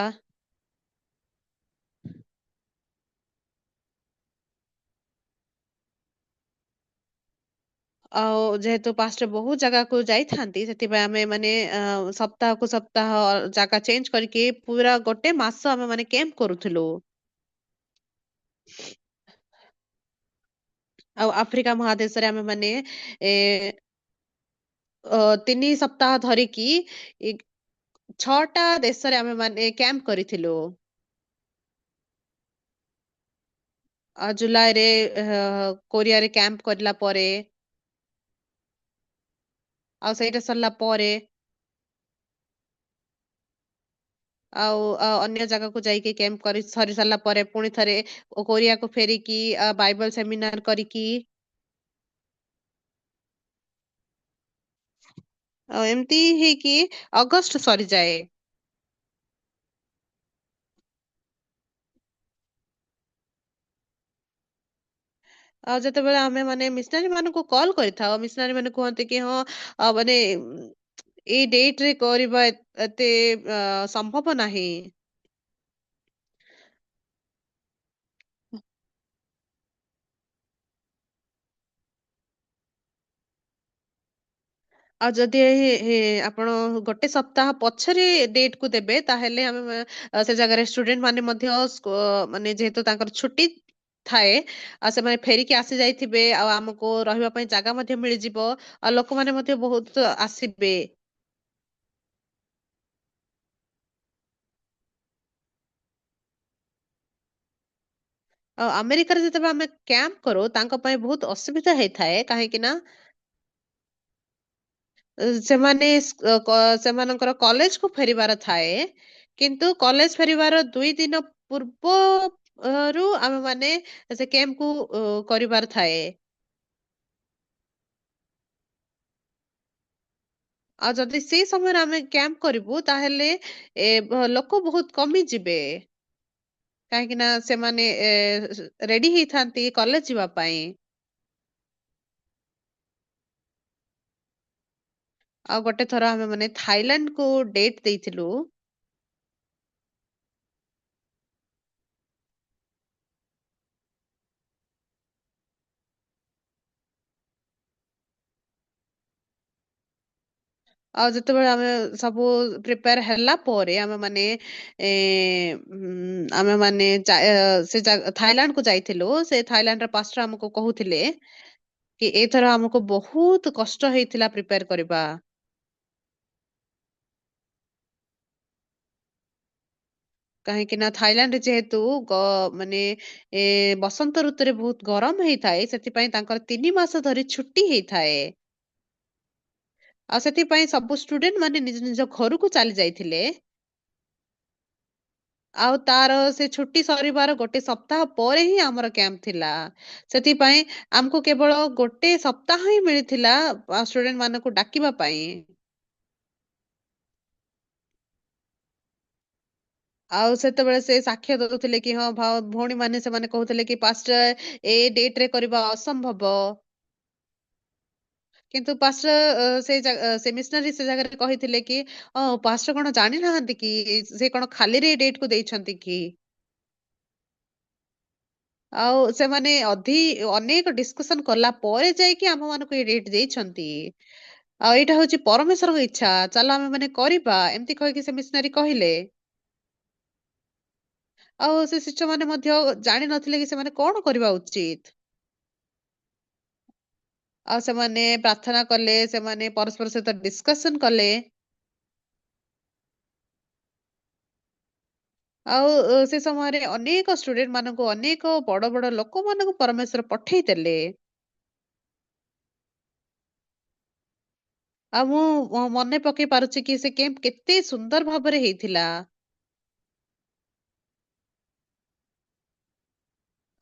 A: ଆଉ ଯେହେତୁ ପାଷ୍ଟର ବହୁତ ଜାଗାକୁ ଯାଇଥାନ୍ତି ସେଥିପାଇଁ ଆମେ ମାନେ ସପ୍ତାହକୁ ସପ୍ତାହ ଜାଗା ଚେଞ୍ଜ କରିକି ପୁରା ଗୋଟେ ମାସ ଆମେ ମାନେ କ୍ୟାମ୍ପ କରୁଥିଲୁ। ଆଉ ଆଫ୍ରିକା ମହାଦେଶରେ ଆମେ ମାନେ ଏ 3 ସପ୍ତାହ ଧରିକି ଛଅଟା ଦେଶରେ ଆମେ ମାନେ କ୍ୟାମ୍ପ କରିଥିଲୁ। ଜୁଲାଇରେ କୋରିଆରେ କ୍ୟାମ୍ପ କରିଲା ପରେ ଆଉ ସେଇଟା ସରିଲା ପରେ ଆଉ ଅନ୍ୟ ଜାଗାକୁ ଯାଇକି କ୍ୟାମ୍ପ କରି ସରି ସାରିଲା ପରେ ପୁଣି ଥରେ କୋରିଆକୁ ଫେରିକି ବାଇବଲ ସେମିନାର କରିକି ଆଉ ଏମିତି ହେଇକି ଅଗଷ୍ଟ ସରିଯାଏ। ଆଉ ଯେତେବେଳେ ଆମେ ମାନେ ମିଶନାରୀ ମାନଙ୍କୁ କଲ୍ କରିଥାଉ ମିଶନାରୀ ମାନେ କୁହନ୍ତି କି ହଁ ମାନେ ଏଇ ଡେଟ ରେ କରିବା ଏତେ ସମ୍ଭବ ନାହିଁ। ଆଉ ଯଦି ଆପଣ ଗୋଟେ ସପ୍ତାହ ପଛରେ ଡେଟ୍ କୁ ଦେବେ ତାହେଲେ ଆମେ ସେ ଜାଗାରେ ଷ୍ଟୁଡେଣ୍ଟ ମାନେ ମଧ୍ୟ ମାନେ ଯେହେତୁ ତାଙ୍କର ଛୁଟି ଥାଏ ଆଉ ସେମାନେ ଫେରିକି ଆସି ଯାଇଥିବେ ଆଉ ଆମକୁ ରହିବା ପାଇଁ ଜାଗା ମଧ୍ୟ ମିଳିଯିବ ଆଉ ଲୋକମାନେ ମଧ୍ୟ ବହୁତ ଆସିବେ। ଆଉ ଆମେରିକାରେ ଯେତେବେଳେ ଆମେ କ୍ୟାମ୍ପ କରୁ ତାଙ୍କ ପାଇଁ ବହୁତ ଅସୁବିଧା ହେଇଥାଏ କାହିଁକି ନା ସେମାନେ ସେମାନଙ୍କର କଲେଜ କୁ ଫେରିବାର ଥାଏ କିନ୍ତୁ କଲେଜ ଫେରିବାର 2 ଦିନ ପୂର୍ବରୁ ଆମେ ମାନେ ସେ କ୍ୟାମ୍ପ କୁ କରିବାର ଥାଏ। ଆଉ ଯଦି ସେଇ ସମୟରେ ଆମେ କ୍ୟାମ୍ପ କରିବୁ ତାହେଲେ ଲୋକ ବହୁତ କମିଯିବେ କାହିଁକି ନା ସେମାନେ ରେଡି ହେଇଥାନ୍ତି କଲେଜ ଯିବା ପାଇଁ। ଆଉ ଗୋଟେ ଥର ଆମେ ମାନେ ଥାଇଲାଣ୍ଡ କୁ ଡେଟ ଦେଇଥିଲୁ। ଆଉ ଯେତେବେଳେ ଆମେ ସବୁ ପ୍ରିପେୟାର ହେଲା ପରେ ଆମେ ମାନେ ଆମେ ମାନେ ସେ ଥାଇଲାଣ୍ଡ କୁ ଯାଇଥିଲୁ ସେ ଥାଇଲାଣ୍ଡର ପାଷ୍ଟର ଆମକୁ କହୁଥିଲେ କି ଏଇଥର ଆମକୁ ବହୁତ କଷ୍ଟ ହେଇଥିଲା ପ୍ରିପେୟାର କରିବା। କାହିଁକି ନା ଥାଇଲାଣ୍ଡ ଯେହେତୁ ମାନେ ବସନ୍ତ ଋତୁରେ ବହୁତ ଗରମ ହେଇଥାଏ ସେଥିପାଇଁ ତାଙ୍କର 3 ମାସ ଧରି ଛୁଟି ହେଇଥାଏ। ଆଉ ସେଥିପାଇଁ ସବୁ ଷ୍ଟୁଡେଣ୍ଟ ମାନେ ନିଜ ନିଜ ଘରକୁ ଚାଲି ଯାଇଥିଲେ। ଆଉ ତାର ସେ ଛୁଟି ସରିବାର ଗୋଟେ ସପ୍ତାହ ପରେ ହିଁ ଆମର କ୍ୟାମ୍ପ ଥିଲା ସେଥିପାଇଁ ଆମକୁ କେବଳ ଗୋଟେ ସପ୍ତାହ ହିଁ ମିଳିଥିଲା ଷ୍ଟୁଡେଣ୍ଟ ମାନଙ୍କୁ ଡାକିବା ପାଇଁ। ଆଉ ସେତେବେଳେ ସେ ସାକ୍ଷ୍ୟ ଦଉଥିଲେ କି ହଁ ଭଉଣୀ ମାନେ ସେମାନେ କହୁଥିଲେ କି ପାଷ୍ଟ ଏ ଡେଟ ରେ କରିବା ଅସମ୍ଭବ। କିନ୍ତୁ ପାଷ୍ଟର ସେ ମିଶନାରୀ ସେ ଜାଗାରେ କହିଥିଲେ କି ପାଷ୍ଟର କଣ ଜାଣିନାହାନ୍ତି କି ସେ କଣ ଖାଲିରେ ଡେଟ କୁ ଦେଇଛନ୍ତି କି? ଆଉ ସେମାନେ ଅନେକ ଡିସକସନ କଲା ପରେ ଯାଇକି ଆମ ମାନଙ୍କୁ ଏ ଡେଟ ଦେଇଛନ୍ତି। ଆଉ ଏଇଟା ହଉଛି ପରମେଶ୍ୱରଙ୍କ ଇଚ୍ଛା ଚାଲ ଆମେ ମାନେ କରିବା ଏମିତି କହିକି ସେ ମିଶନାରୀ କହିଲେ। ଆଉ ସେ ଶିଷ୍ୟ ମାନେ ମଧ୍ୟ ଜାଣିନଥିଲେ କି ସେମାନେ କଣ କରିବା ଉଚିତ। ଆଉ ସେମାନେ ପ୍ରାର୍ଥନା କଲେ ସେମାନେ ପରସ୍ପର ସହିତ ଡିସକସନ କଲେ। ଆଉ ସେ ସମୟରେ ଅନେକ ଷ୍ଟୁଡେଣ୍ଟ ମାନଙ୍କୁ ଅନେକ ବଡ ବଡ ଲୋକମାନଙ୍କୁ ପରମେଶ୍ଵର ପଠେଇ ଦେଲେ। ଆଉ ମୁଁ ମନେ ପକେଇ ପାରୁଛି କି ସେ କେମ୍ପ କେତେ ସୁନ୍ଦର ଭାବରେ ହେଇଥିଲା।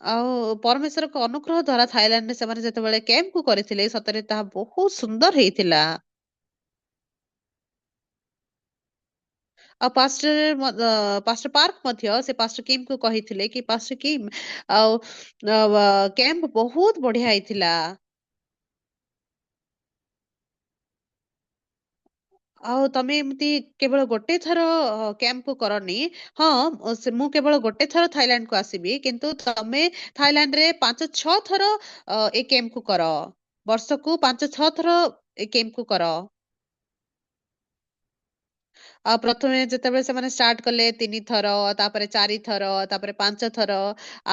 A: ଆଉ ପରମେଶ୍ୱରଙ୍କ ଅନୁଗ୍ରହ ଦ୍ଵାରା ଥାଇଲାଣ୍ଡରେ ସେମାନେ ଯେତେବେଳେ କ୍ୟାମ୍ପ କୁ କରିଥିଲେ ସତରେ ତାହା ବହୁତ ସୁନ୍ଦର ହେଇଥିଲା। ଆଉ ପାଷ୍ଟର ପାର୍କ ମଧ୍ୟ ସେ ପାଷ୍ଟର କିମ୍ କୁ କହିଥିଲେ କି ପାଷ୍ଟର କିମ୍ ଆଉ କ୍ୟାମ୍ପ ବହୁତ ବଢିଆ ହେଇଥିଲା। ଆଉ ତମେ ଏମିତି କେବଳ ଗୋଟେ ଥର କ୍ୟାମ୍ପ କୁ କରନି। ହଁ ମୁଁ କେବଳ ଗୋଟେ ଥର ଥାଇଲାଣ୍ଡ କୁ ଆସିବି କିନ୍ତୁ ତମେ ଥାଇଲାଣ୍ଡରେ 5-6 ଥର ଏ କ୍ୟାମ୍ପ କୁ କର। ବର୍ଷକୁ 5-6 ଥର ଏ କ୍ୟାମ୍ପ କୁ କର। ଆଉ ପ୍ରଥମେ ଯେତେବେଳେ ସେମାନେ ଷ୍ଟାର୍ଟ କଲେ 3 ଥର ତାପରେ 4 ଥର ତାପରେ 5 ଥର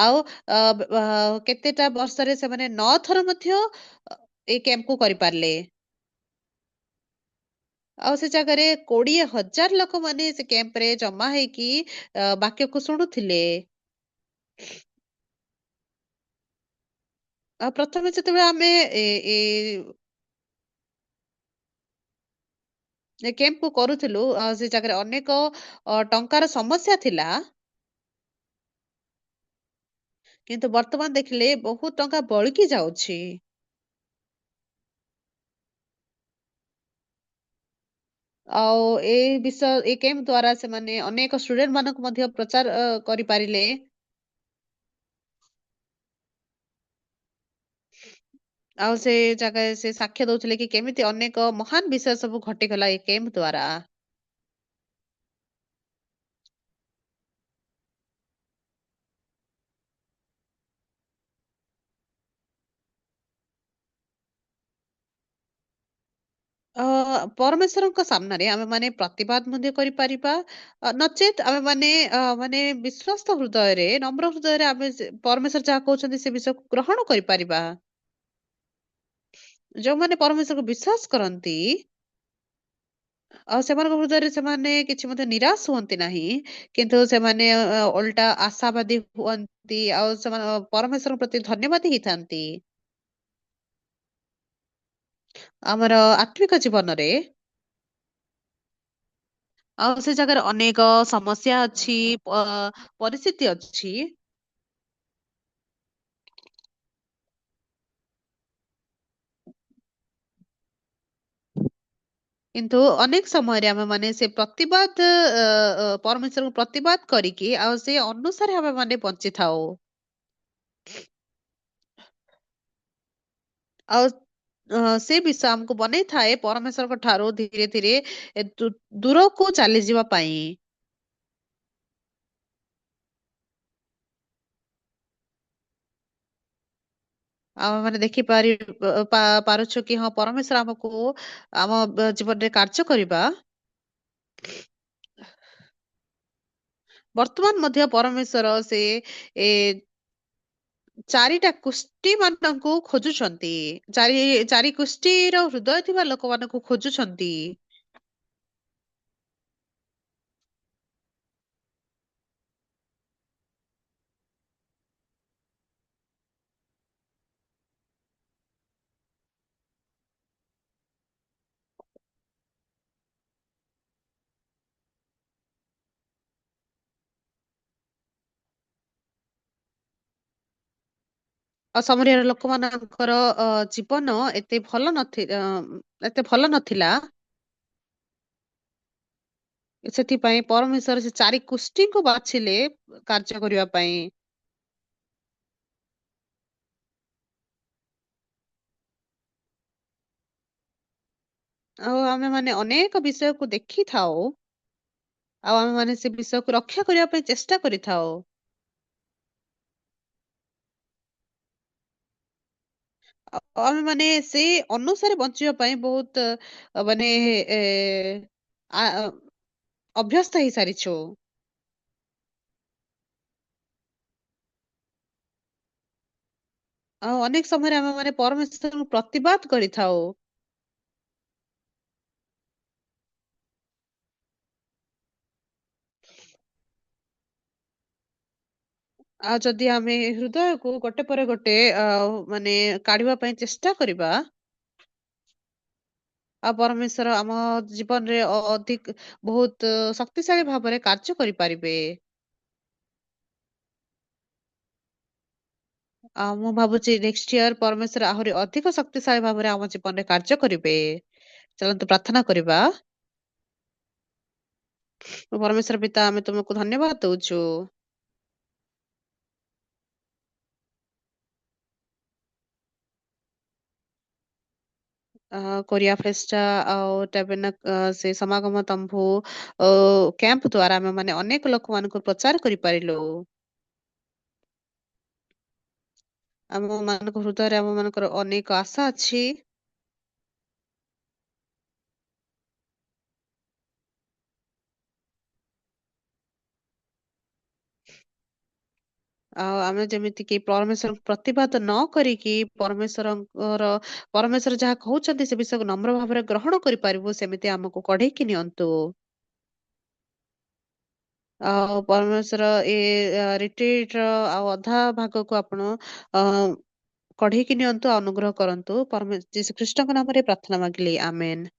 A: ଆଉ କେତେଟା ବର୍ଷରେ ସେମାନେ 9 ଥର ମଧ୍ୟ ଏଇ କ୍ୟାମ୍ପ କୁ କରିପାରିଲେ। ଆଉ ସେ ଜାଗାରେ 20,000 ଲୋକମାନେ ସେ କ୍ୟାମ୍ପରେ ଜମା ହେଇକି ବାକ୍ୟକୁ ଶୁଣୁଥିଲେ। ଆଉ ପ୍ରଥମେ ଯେତେବେଳେ ଆମେ ଏ ଏ ଏ କ୍ୟାମ୍ପକୁ କରୁଥିଲୁ, ସେ ଜାଗାରେ ଅନେକ ଟଙ୍କାର ସମସ୍ୟା ଥିଲା। କିନ୍ତୁ ବର୍ତ୍ତମାନ ଦେଖିଲେ ବହୁତ ଟଙ୍କା ବଳିକି ଯାଉଛି। ଆଉ ଏଇ କ୍ୟାମ୍ପ ଦ୍ଵାରା ସେମାନେ ଅନେକ ଷ୍ଟୁଡେଣ୍ଟ ମାନଙ୍କୁ ମଧ୍ୟ ପ୍ରଚାର କରିପାରିଲେ। ଆଉ ସେ ଜାଗାରେ ସେ ସାକ୍ଷ୍ୟ ଦଉଥିଲେ କି କେମିତି ଅନେକ ମହାନ ବିଷୟ ସବୁ ଘଟିଗଲା ଏଇ କ୍ୟାମ୍ପ ଦ୍ଵାରା। ଅ ପରମେଶ୍ୱରଙ୍କ ସାମ୍ନାରେ ଆମେମାନେ ପ୍ରତିବାଦ ମଧ୍ୟ କରିପାରିବା। ନଚେତ୍ ଆମେମାନେ ମାନେ ବିଶ୍ୱସ୍ତ ହୃଦୟରେ, ନମ୍ର ହୃଦୟରେ ଆମେ ପରମେଶ୍ୱର ଯାହା କହୁଛନ୍ତି ସେ ବିଷୟକୁ ଗ୍ରହଣ କରିପାରିବା। ଯୋଉମାନେ ପରମେଶ୍ୱରକୁ ବିଶ୍ୱାସ କରନ୍ତି, ଆଉ ସେମାନଙ୍କ ହୃଦୟରେ ସେମାନେ କିଛି ମଧ୍ୟ ନିରାଶ ହୁଅନ୍ତି ନାହିଁ। କିନ୍ତୁ ସେମାନେ ଓଲଟା ଆଶାବାଦୀ ହୁଅନ୍ତି, ଆଉ ସେମାନେ ପରମେଶ୍ୱରଙ୍କ ପ୍ରତି ଧନ୍ୟବାଦୀ ହେଇଥାନ୍ତି। ଆମର ଆତ୍ମିକ ଜୀବନରେ ଆଉ ସେ ଜାଗାରେ ଅନେକ ସମସ୍ୟା ଅଛି, ପରିସ୍ଥିତି ଅଛି। କିନ୍ତୁ ଅନେକ ସମୟରେ ଆମେମାନେ ସେ ପ୍ରତିବାଦ ପରମେଶ୍ୱରଙ୍କୁ ପ୍ରତିବାଦ କରିକି ଆଉ ସେ ଅନୁସାରେ ଆମେମାନେ ବଞ୍ଚିଥାଉ। ଆଉ ସେ ବିଷୟ ଆମକୁ ବନେଇଥାଏ ପରମେଶ୍ୱରଙ୍କ ଠାରୁ ଧୀରେ ଧୀରେ ଦୂରକୁ ଚାଲିଯିବା ପାଇଁ। ଆମେମାନେ ଦେଖିପାରି ପାରୁଛୁ କି ହଁ ପରମେଶ୍ୱର ଆମକୁ ଆମ ଜୀବନରେ କାର୍ଯ୍ୟ କରିବା। ବର୍ତ୍ତମାନ ମଧ୍ୟ ପରମେଶ୍ୱର ସେ ଏ ଚାରିଟା କୁଷ୍ଟି ମାନଙ୍କୁ ଖୋଜୁଛନ୍ତି। ଚାରି କୁଷ୍ଟିର ହୃଦୟ ଥିବା ଲୋକମାନଙ୍କୁ ଖୋଜୁଛନ୍ତି। ଆଉ ସମରିଆର ଲୋକମାନଙ୍କର ଜୀବନ ଏତେ ଭଲ ନଥିଲା। ସେଥିପାଇଁ ପରମେଶ୍ୱର ସେ ଚାରି କୁଷ୍ଟିଙ୍କୁ ବାଛିଲେ କାର୍ଯ୍ୟ କରିବା ପାଇଁ। ଆଉ ଆମେମାନେ ଅନେକ ବିଷୟକୁ ଦେଖିଥାଉ। ଆଉ ଆମେମାନେ ସେ ବିଷୟକୁ ରକ୍ଷା କରିବା ପାଇଁ ଚେଷ୍ଟା କରିଥାଉ। ଆମେମାନେ ସେ ଅନୁସାରେ ବଞ୍ଚିବା ପାଇଁ ବହୁତ ମାନେ ଏ ଆ ଅଭ୍ୟସ୍ତ ହେଇସାରିଛୁ। ଆଉ ଅନେକ ସମୟରେ ଆମେମାନେ ପରମେଶ୍ୱରଙ୍କୁ ପ୍ରତିବାଦ କରିଥାଉ। ଆଉ ଯଦି ଆମେ ହୃଦୟକୁ ଗୋଟେ ପରେ ଗୋଟେ ମାନେ କାଢିବା ପାଇଁ ଚେଷ୍ଟା କରିବା, ଆଉ ପରମେଶ୍ୱର ଆମ ଜୀବନରେ ଅଧିକ ବହୁତ ଶକ୍ତିଶାଳୀ ଭାବରେ କାର୍ଯ୍ୟ କରିପାରିବେ। ଆଉ ମୁଁ ଭାବୁଛି ନେକ୍ସଟ ଇୟର ପରମେଶ୍ୱର ଆହୁରି ଅଧିକ ଶକ୍ତିଶାଳୀ ଭାବରେ ଆମ ଜୀବନରେ କାର୍ଯ୍ୟ କରିବେ। ଚାଲନ୍ତୁ ପ୍ରାର୍ଥନା କରିବା। ପରମେଶ୍ୱର ପିତା, ଆମେ ତୁମକୁ ଧନ୍ୟବାଦ ଦଉଛୁ। କୋରିଆ ଫେଷ୍ଟା ଆଉ ସେ ସମାଗମ ତମ୍ଭୁ କ୍ୟାମ୍ପ ଦ୍ଵାରା ଆମେ ମାନେ ଅନେକ ଲୋକମାନଙ୍କୁ ପ୍ରଚାର କରିପାରିଲୁ। ଆମ ମାନଙ୍କ ହୃଦୟରେ ଆମ ମାନଙ୍କର ଅନେକ ଆଶା ଅଛି। ଆଉ ଆମେ ଯେମିତି କି ପରମେଶ୍ୱର ପ୍ରତିବାଦ ନ କରିକି ପରମେଶ୍ୱର ଯାହା କହୁଛନ୍ତି ସେ ବିଷୟକୁ ନମ୍ର ଭାବରେ ଗ୍ରହଣ କରିପାରିବୁ ସେମିତି ଆମକୁ କଢେଇକି ନିଅନ୍ତୁ। ଆଉ ପରମେଶ୍ୱର ରିଟ୍ରିଟ୍ ର ଆଉ ଅଧା ଭାଗକୁ ଆପଣ ଅ କଢେଇକି ନିଅନ୍ତୁ, ଅନୁଗ୍ରହ କରନ୍ତୁ। ଯୀଶୁ ଖ୍ରୀଷ୍ଟଙ୍କ ନାମରେ ପ୍ରାର୍ଥନା ମାଗିଲି, ଆମେନ୍।